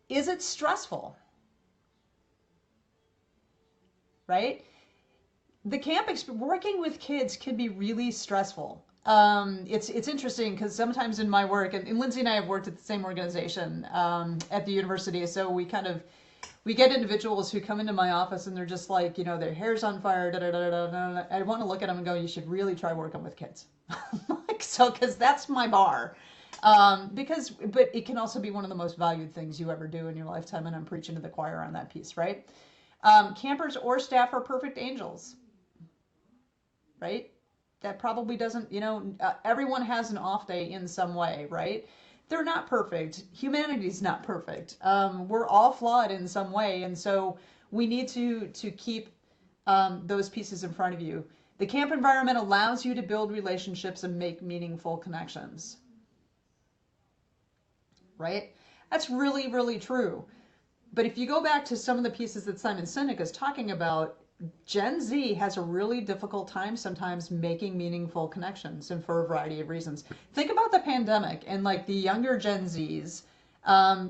is it stressful? Right? The camp working with kids can be really stressful. It's interesting because sometimes in my work, and Lindsay and I have worked at the same organization at the university, so we get individuals who come into my office and they're just like, you know, their hair's on fire, da, da, da, da, da, da. I want to look at them and go, you should really try working with kids. So, because that's my bar. But it can also be one of the most valued things you ever do in your lifetime, and I'm preaching to the choir on that piece, right? Campers or staff are perfect angels, right? That probably doesn't, you know, everyone has an off day in some way, right? They're not perfect. Humanity's not perfect. We're all flawed in some way, and so we need to keep those pieces in front of you. The camp environment allows you to build relationships and make meaningful connections, right? That's really, really true. But if you go back to some of the pieces that Simon Sinek is talking about, Gen Z has a really difficult time sometimes making meaningful connections, and for a variety of reasons. Think about the pandemic and like the younger Gen Zs,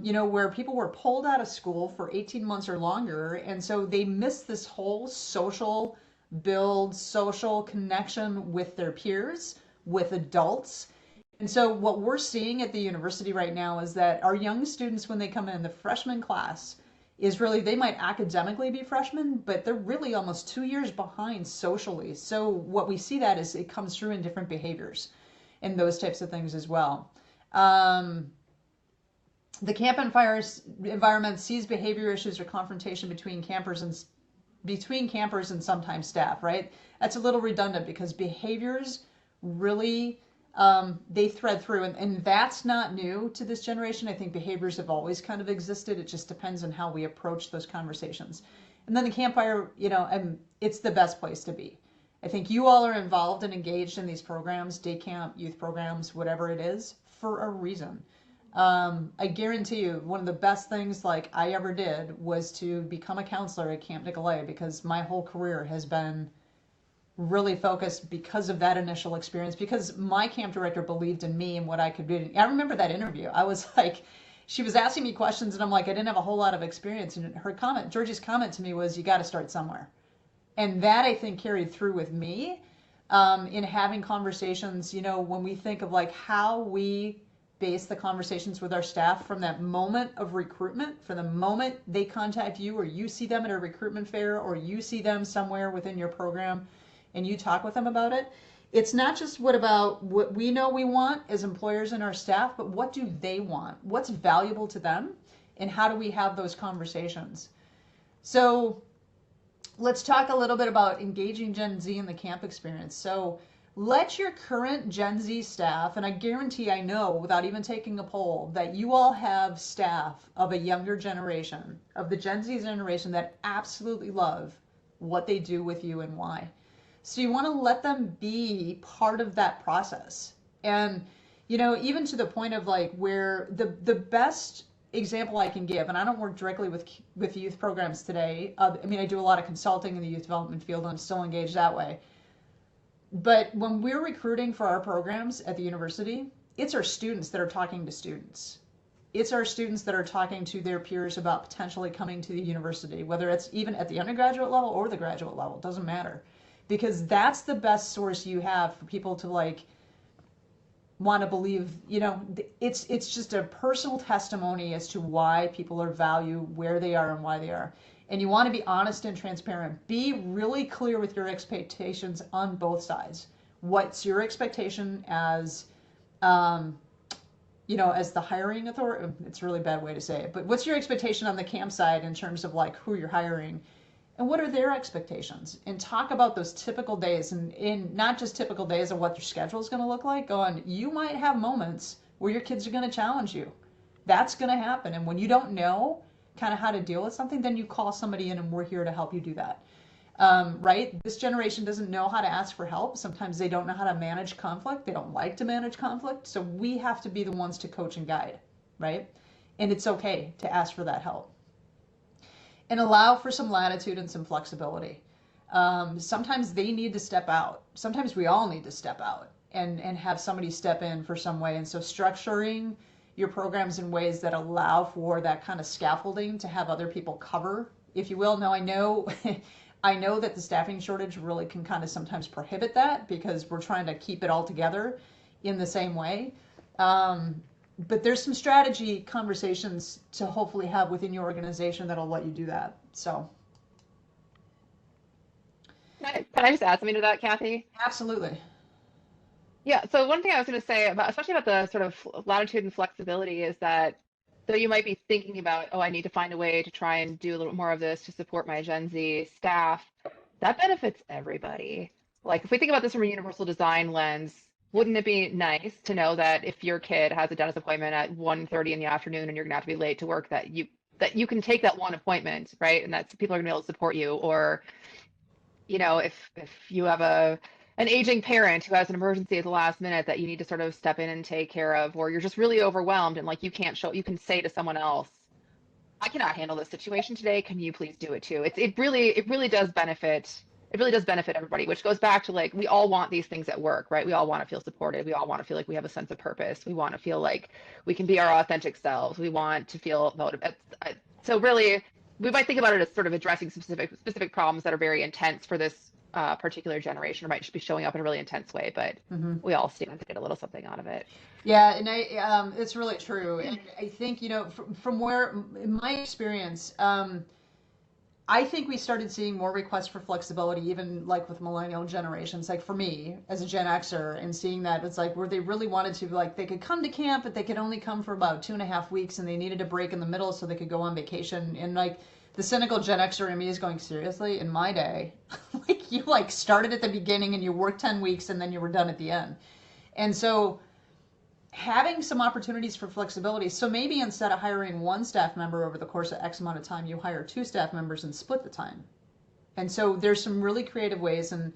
you know, where people were pulled out of school for 18 months or longer, and so they missed this whole social connection with their peers, with adults. And so what we're seeing at the university right now is that our young students, when they come in, the freshman class, is really, they might academically be freshmen, but they're really almost 2 years behind socially. So what we see that is it comes through in different behaviors and those types of things as well. The camp and fire environment sees behavior issues or confrontation between campers and sometimes staff, right? That's a little redundant because behaviors really they thread through, and that's not new to this generation. I think behaviors have always kind of existed. It just depends on how we approach those conversations. And then the campfire, and it's the best place to be. I think you all are involved and engaged in these programs, day camp, youth programs, whatever it is, for a reason. I guarantee you, one of the best things like I ever did was to become a counselor at Camp Nicolay, because my whole career has been really focused because of that initial experience, because my camp director believed in me and what I could do. I remember that interview. I was like, she was asking me questions and I'm like, I didn't have a whole lot of experience. And her comment, Georgie's comment to me was, you got to start somewhere. And that I think carried through with me in having conversations, when we think of like how we base the conversations with our staff from that moment of recruitment, from the moment they contact you or you see them at a recruitment fair or you see them somewhere within your program and you talk with them about it. It's not just what we know we want as employers and our staff, but what do they want? What's valuable to them? And how do we have those conversations? So let's talk a little bit about engaging Gen Z in the camp experience. So let your current Gen Z staff, and I guarantee I know without even taking a poll that you all have staff of a younger generation, of the Gen Z generation, that absolutely love what they do with you and why. So you want to let them be part of that process. And, even to the point of like where the best example I can give, and I don't work directly with youth programs today. I do a lot of consulting in the youth development field and I'm still engaged that way. But when we're recruiting for our programs at the university, it's our students that are talking to students. It's our students that are talking to their peers about potentially coming to the university, whether it's even at the undergraduate level or the graduate level, it doesn't matter. Because that's the best source you have for people to like want to believe, it's just a personal testimony as to why people value where they are and why they are. And you want to be honest and transparent. Be really clear with your expectations on both sides. What's your expectation as, as the hiring authority? It's a really bad way to say it, but what's your expectation on the camp side in terms of like who you're hiring? And what are their expectations? And talk about those typical days, and not just typical days of what your schedule is going to look like. You might have moments where your kids are going to challenge you. That's going to happen. And when you don't know kind of how to deal with something, then you call somebody in and we're here to help you do that. Right? This generation doesn't know how to ask for help. Sometimes they don't know how to manage conflict. They don't like to manage conflict. So we have to be the ones to coach and guide, right? And it's okay to ask for that help. And allow for some latitude and some flexibility. Sometimes they need to step out. Sometimes we all need to step out and have somebody step in for some way. And so structuring your programs in ways that allow for that kind of scaffolding to have other people cover, if you will. Now I know that the staffing shortage really can kind of sometimes prohibit that because we're trying to keep it all together in the same way. But there's some strategy conversations to hopefully have within your organization that'll let you do that. So. Can I just add something to that, Kathy? Absolutely. Yeah, so one thing I was going to say about, especially about the sort of latitude and flexibility, is that though you might be thinking about, I need to find a way to try and do a little more of this to support my Gen Z staff, that benefits everybody. Like if we think about this from a universal design lens, wouldn't it be nice to know that if your kid has a dentist appointment at 1:30 in the afternoon and you're gonna have to be late to work, that you can take that one appointment, right? And that people are gonna be able to support you. Or, if you have an aging parent who has an emergency at the last minute that you need to sort of step in and take care of, or you're just really overwhelmed and like you can't show, you can say to someone else, I cannot handle this situation today. Can you please do it too? It really does benefit. It really does benefit everybody, which goes back to like, we all want these things at work, right? We all want to feel supported. We all want to feel like we have a sense of purpose. We want to feel like we can be our authentic selves. We want to feel motivated. So really, we might think about it as sort of addressing specific problems that are very intense for this particular generation, or might just be showing up in a really intense way, but we all stand to get a little something out of it. Yeah, and it's really true. And I think, from where, in my experience, I think we started seeing more requests for flexibility, even like with millennial generations. Like for me as a Gen Xer, and seeing that it's like where they really wanted to, like they could come to camp, but they could only come for about 2.5 weeks, and they needed a break in the middle so they could go on vacation. And like the cynical Gen Xer in me is going, seriously, in my day, like you like started at the beginning and you worked 10 weeks and then you were done at the end. And so having some opportunities for flexibility. So maybe instead of hiring one staff member over the course of X amount of time, you hire two staff members and split the time. And so there's some really creative ways. And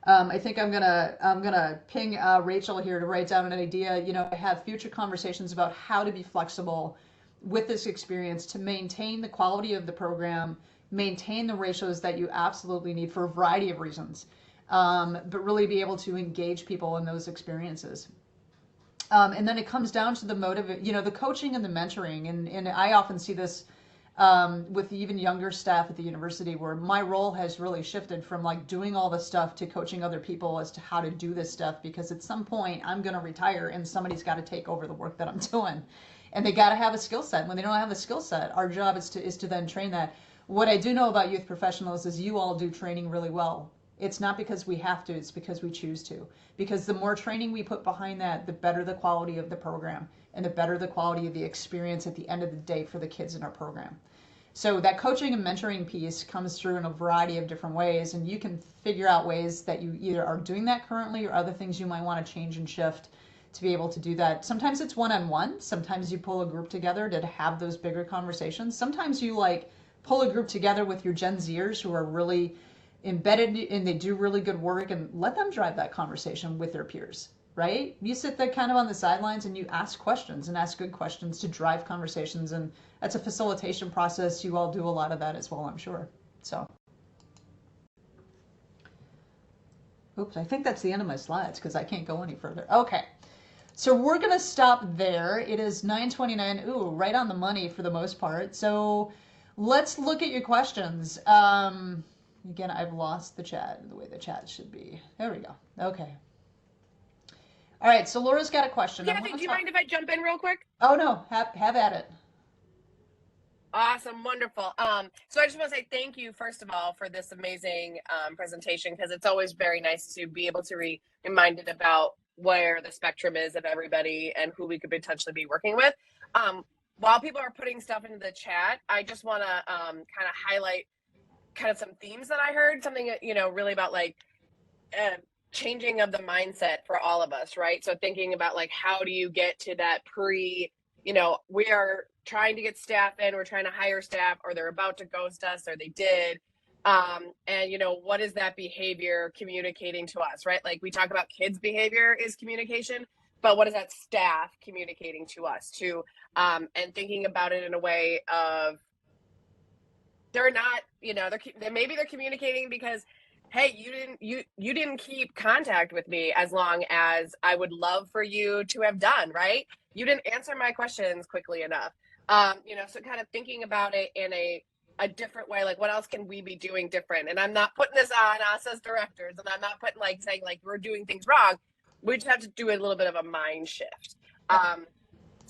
I think I'm gonna ping Rachel here to write down an idea. You know, have future conversations about how to be flexible with this experience to maintain the quality of the program, maintain the ratios that you absolutely need for a variety of reasons, but really be able to engage people in those experiences. And then it comes down to the motive, you know, the coaching and the mentoring. And I often see this with even younger staff at the university, where my role has really shifted from like doing all this stuff to coaching other people as to how to do this stuff, because at some point I'm going to retire and somebody's got to take over the work that I'm doing. And they got to have a skill set. When they don't have a skill set, our job is to then train that. What I do know about youth professionals is you all do training really well. It's not because we have to, it's because we choose to. Because the more training we put behind that, the better the quality of the program and the better the quality of the experience at the end of the day for the kids in our program. So that coaching and mentoring piece comes through in a variety of different ways, and you can figure out ways that you either are doing that currently or other things you might want to change and shift to be able to do that. Sometimes it's one-on-one. Sometimes you pull a group together to have those bigger conversations. Sometimes you like pull a group together with your Gen Zers who are really embedded and they do really good work, and let them drive that conversation with their peers, right? You sit there kind of on the sidelines and you ask questions and ask good questions to drive conversations, and that's a facilitation process. You all do a lot of that as well, I'm sure. So, oops, I think that's the end of my slides because I can't go any further. Okay, so we're gonna stop there. It is 9:29. Ooh, right on the money for the most part. So let's look at your questions. Again, I've lost the chat, the way the chat should be. There we go. Okay. All right, so Laura's got a question. Kathy, do you mind if I jump in real quick? Oh, no, have at it. Awesome, wonderful. So I just want to say thank you, first of all, for this amazing presentation, because it's always very nice to be able to be reminded about where the spectrum is of everybody and who we could potentially be working with. While people are putting stuff into the chat, I just want to kind of highlight kind of some themes that I heard, something, you know, really about like changing of the mindset for all of us, right? So thinking about like, how do you get to that you know, we are trying to get staff in, we're trying to hire staff, or they're about to ghost us, or they did. And, you know, what is that behavior communicating to us, right? Like we talk about kids' behavior is communication, but what is that staff communicating to us too? And thinking about it in a way of, they're not, you know, maybe they're communicating because, hey, you didn't keep contact with me as long as I would love for you to have done, right? You didn't answer my questions quickly enough. You know, so kind of thinking about it in a different way, like what else can we be doing different? And I'm not putting this on us as directors, and I'm not putting like saying like we're doing things wrong. We just have to do a little bit of a mind shift.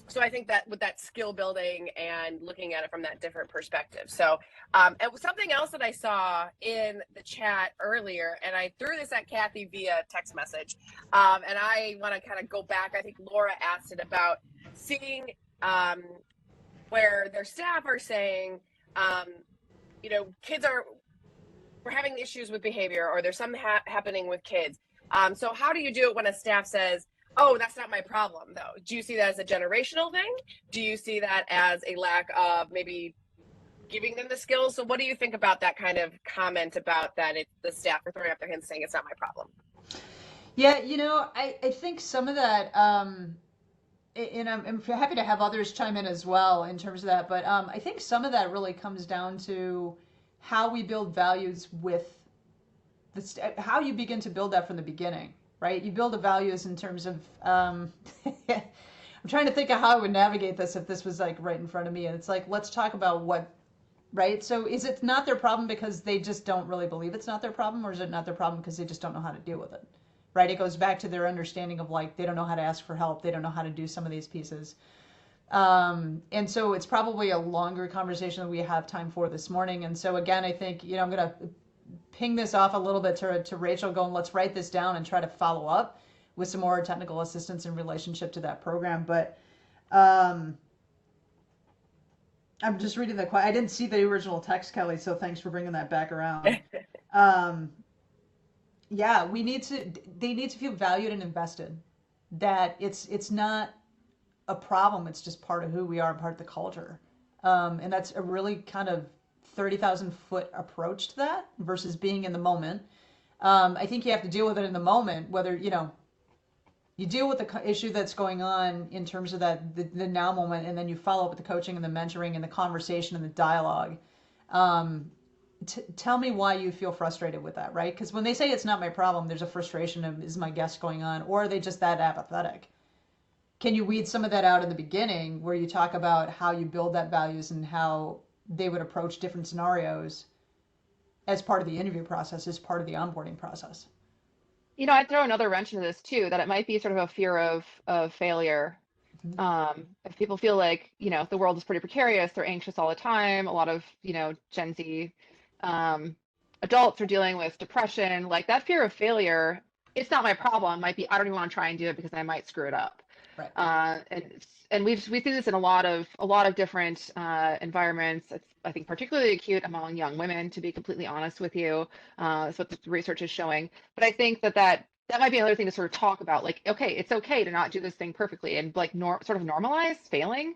So I think that with that skill building and looking at it from that different perspective. So it was something else that I saw in the chat earlier, and I threw this at Kathy via text message. And I want to kind of go back. I think Laura asked it about seeing where their staff are saying, you know, we're having issues with behavior, or there's something happening with kids. So how do you do it when a staff says, oh, that's not my problem, though? Do you see that as a generational thing? Do you see that as a lack of maybe giving them the skills? So what do you think about that kind of comment about that the staff are throwing up their hands saying it's not my problem? Yeah, you know, I think some of that, and I'm happy to have others chime in as well in terms of that, but I think some of that really comes down to how we build values with how you begin to build that from the beginning. Right? You build the values in terms of, I'm trying to think of how I would navigate this if this was like right in front of me. And it's like, let's talk about what, right? So is it not their problem because they just don't really believe it's not their problem, or is it not their problem because they just don't know how to deal with it? Right? It goes back to their understanding of like, they don't know how to ask for help. They don't know how to do some of these pieces. And so it's probably a longer conversation than we have time for this morning. And so again, I think, I'm going to ping this off a little bit to Rachel, going, let's write this down and try to follow up with some more technical assistance in relationship to that program. But I'm just reading the I didn't see the original text, Kelly, so thanks for bringing that back around. Yeah, they need to feel valued and invested, that it's not a problem, it's just part of who we are and part of the culture. And that's a really kind of 30,000-foot approach to that versus being in the moment. I think you have to deal with it in the moment, whether, you deal with the issue that's going on in terms of the now moment, and then you follow up with the coaching and the mentoring and the conversation and the dialogue. Tell me why you feel frustrated with that, right? Because when they say it's not my problem, there's a frustration of, is my guest going on, or are they just that apathetic? Can you weed some of that out in the beginning, where you talk about how you build that values and how they would approach different scenarios as part of the interview process, as part of the onboarding process? I'd throw another wrench into this too, that it might be sort of a fear of failure. If people feel like, the world is pretty precarious, they're anxious all the time. A lot of, Gen Z adults are dealing with depression, like that fear of failure. It's not my problem. Might be, I don't even want to try and do it because I might screw it up. Right. And we see this in a lot of different environments. It's, I think, particularly acute among young women, to be completely honest with you. That's what the research is showing. But I think that might be another thing to sort of talk about. Like, okay, it's okay to not do this thing perfectly, and like sort of normalize failing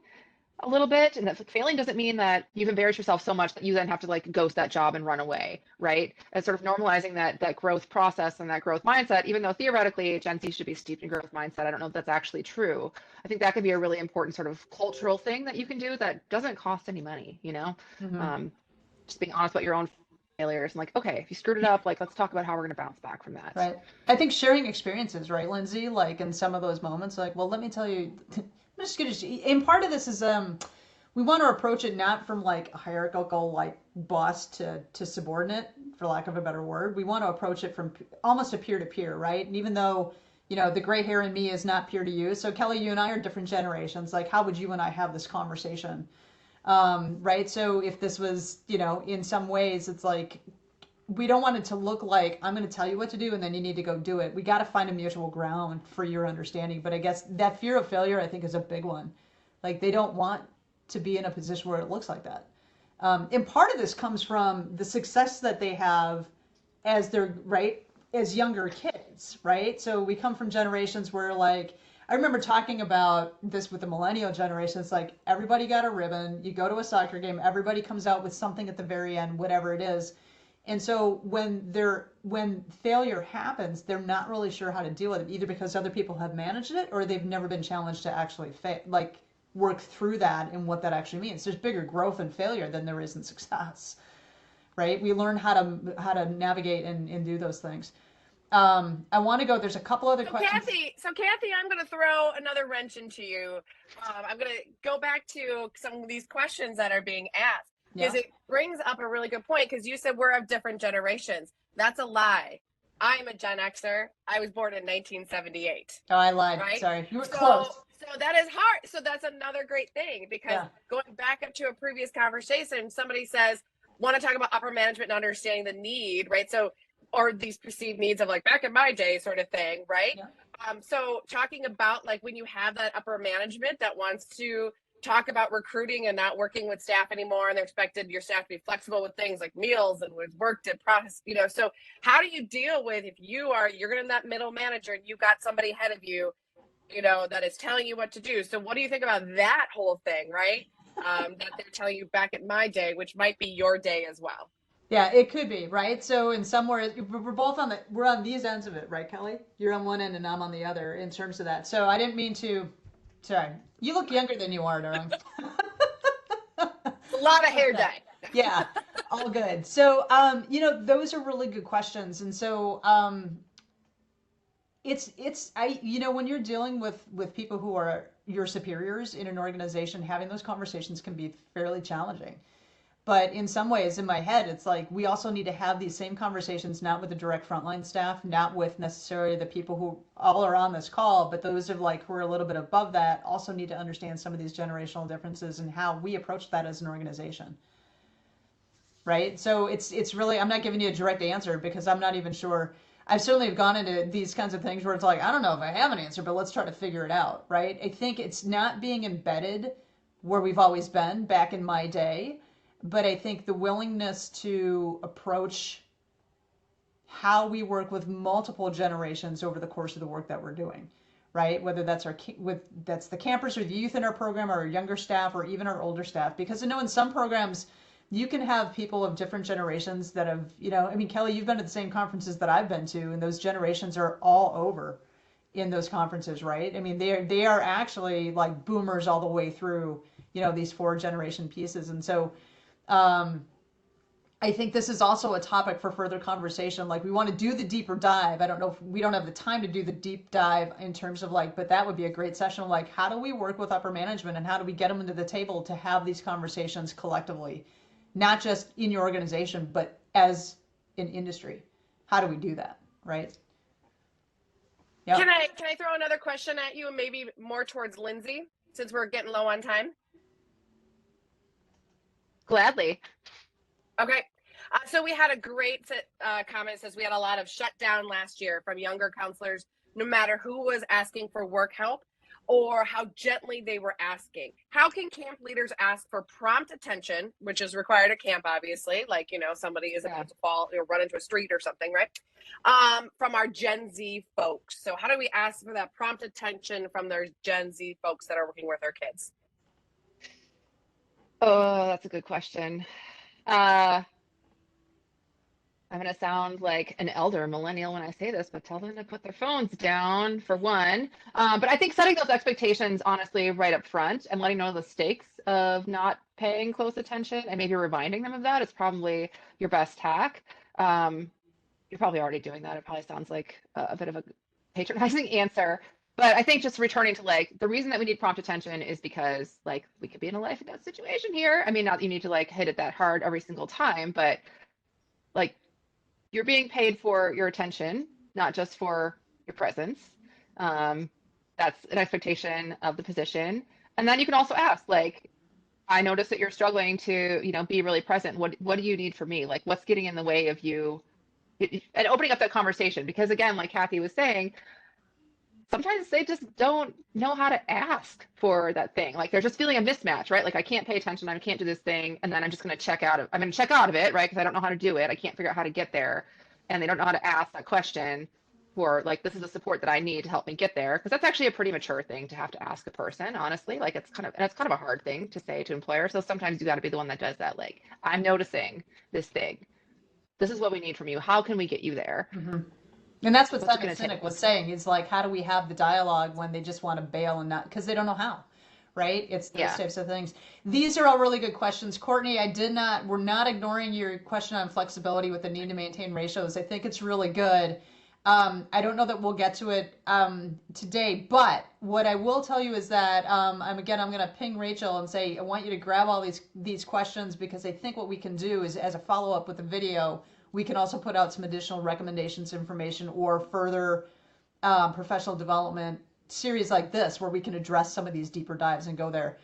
a little bit. And that's like, failing doesn't mean that you've embarrassed yourself so much that you then have to like ghost that job and run away, right? And sort of normalizing that growth process and that growth mindset, even though theoretically Gen Z should be steeped in growth mindset. I don't know if that's actually true. I think that could be a really important sort of cultural thing that you can do that doesn't cost any money, just being honest about your own failures and like, okay, if you screwed it up, like, let's talk about how we're going to bounce back from that. Right. I think sharing experiences, right, Lindsay, like in some of those moments, like, well, let me tell you, I'm just going to, and part of this is, we want to approach it not from like a hierarchical, like boss to subordinate, for lack of a better word. We want to approach it from almost a peer to peer, right? And even though, the gray hair in me is not peer to you. So Kelly, you and I are different generations. Like, how would you and I have this conversation? Right. So if this was, in some ways, it's like, we don't want it to look like I'm going to tell you what to do and then you need to go do it. We got to find a mutual ground for your understanding. But I guess that fear of failure, I think, is a big one. Like, they don't want to be in a position where it looks like that. And part of this comes from the success that they have as as younger kids, right? So we come from generations where, like, I remember talking about this with the millennial generation. It's like, everybody got a ribbon. You go to a soccer game, everybody comes out with something at the very end, whatever it is. And so when failure happens, they're not really sure how to deal with it, either because other people have managed it or they've never been challenged to actually work through that and what that actually means. There's bigger growth in failure than there is in success, right? We learn how to navigate and do those things. I want to go. There's a couple other questions. Kathy, I'm going to throw another wrench into you. I'm going to go back to some of these questions that are being asked. Because it brings up a really good point, because you said we're of different generations. That's a lie. I'm a Gen Xer. I was born in 1978. Oh, I lied. Right? Sorry. You were close. So that is hard. So that's another great thing, because going back up to a previous conversation, somebody says, want to talk about upper management and understanding the need, right? So, or these perceived needs of like back in my day sort of thing, right? Yeah. So talking about like when you have that upper management that wants to talk about recruiting and not working with staff anymore, and they're expected your staff to be flexible with things like meals and with work to process, so how do you deal with, if you're going to that middle manager and you've got somebody ahead of you, that is telling you what to do? So what do you think about that whole thing, right? That they're telling you back in my day, which might be your day as well. Yeah, it could be, right? So in somewhere, we're both we're on these ends of it, right, Kelly? You're on one end and I'm on the other in terms of that. So I didn't mean to, sorry. You look younger than you are, Durham. A lot of hair dye. Yeah, all good. So, those are really good questions. And so, when you're dealing with people who are your superiors in an organization, having those conversations can be fairly challenging. But in some ways, in my head, it's like we also need to have these same conversations, not with the direct frontline staff, not with necessarily the people who all are on this call, but those of like who are a little bit above that also need to understand some of these generational differences and how we approach that as an organization. Right? So it's really, I'm not giving you a direct answer because I'm not even sure. I've certainly gone into these kinds of things where it's like, I don't know if I have an answer, but let's try to figure it out, right? I think it's not being embedded where we've always been back in my day, but I think the willingness to approach how we work with multiple generations over the course of the work that we're doing, right? Whether that's that's the campers or the youth in our program, or our younger staff, or even our older staff, because I know in some programs you can have people of different generations that have, I mean, Kelly, you've been to the same conferences that I've been to, and those generations are all over in those conferences, right? I mean, they are actually like boomers all the way through, these 4-generation pieces. And so I think this is also a topic for further conversation. Like, we want to do the deeper dive. I don't know if we don't have the time to do the deep dive in terms of like, but that would be a great session of like, how do we work with upper management and how do we get them into the table to have these conversations collectively? Not just in your organization, but as an industry. How do we do that, right? Yep. Can I throw another question at you, and maybe more towards Lindsay, since we're getting low on time? Gladly. Okay. So we had a great comment. Says we had a lot of shutdown last year from younger counselors, no matter who was asking for work help or how gently they were asking. How can camp leaders ask for prompt attention, which is required at camp, obviously, like, somebody is about to fall or run into a street or something, right? From our Gen Z folks. So how do we ask for that prompt attention from their Gen Z folks that are working with our kids? Oh, that's a good question. I'm going to sound like an elder millennial when I say this, but tell them to put their phones down for one. But I think setting those expectations, honestly, right up front and letting know the stakes of not paying close attention and maybe reminding them of that is probably your best tack. You're probably already doing that. It probably sounds like a bit of a patronizing answer. But I think just returning to like the reason that we need prompt attention is because like we could be in a life and death situation here. I mean, not that you need to like hit it that hard every single time, but like you're being paid for your attention, not just for your presence. That's an expectation of the position. And then you can also ask, like, I notice that you're struggling to, be really present. What do you need from me? Like, what's getting in the way of you? And opening up that conversation, because again, like Kathy was saying, sometimes they just don't know how to ask for that thing. Like they're just feeling a mismatch, right? Like I can't pay attention, I can't do this thing, and then I'm going to check out of it, right? Because I don't know how to do it. I can't figure out how to get there. And they don't know how to ask that question for like, this is the support that I need to help me get there. Because that's actually a pretty mature thing to have to ask a person, honestly. Like it's kind of a hard thing to say to an employer. So sometimes you got to be the one that does that. Like, I'm noticing this thing. This is what we need from you. How can we get you there? Mm-hmm. And that's what Simon Sinek was saying. Is like, how do we have the dialogue when they just want to bail and not, because they don't know how, right? It's those types of things. These are all really good questions. Courtney, we're not ignoring your question on flexibility with the need to maintain ratios. I think it's really good. I don't know that we'll get to it today, but what I will tell you is that I'm going to ping Rachel and say, I want you to grab all these questions, because I think what we can do is, as a follow-up with the video, we can also put out some additional recommendations, information, or further professional development series like this, where we can address some of these deeper dives and go there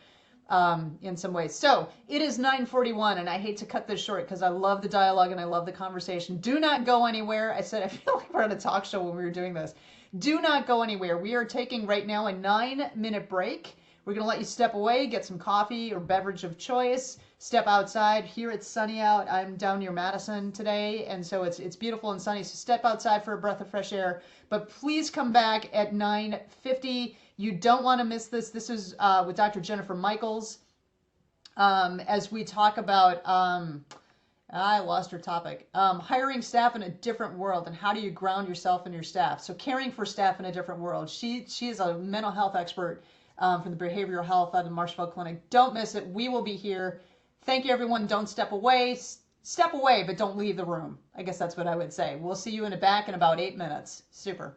in some ways. So it is 9:41, and I hate to cut this short because I love the dialogue and I love the conversation. Do not go anywhere. I said I feel like we're on a talk show when we were doing this. Do not go anywhere. We are taking right now a 9-minute break. We're going to let you step away, get some coffee or beverage of choice, step outside. Here it's sunny out. I'm down near Madison today, and so it's beautiful and sunny. So step outside for a breath of fresh air. But please come back at 9:50. You don't want to miss this. This is with Dr. Jennifer Michaels as we talk about, I lost her topic, hiring staff in a different world and how do you ground yourself and your staff. So caring for staff in a different world. She is a mental health expert from the behavioral health at the Marshfield Clinic. Don't miss it. We will be here. Thank you, everyone. Don't step away. Step away, but don't leave the room. I guess that's what I would say. We'll see you in the back in about 8 minutes. Super.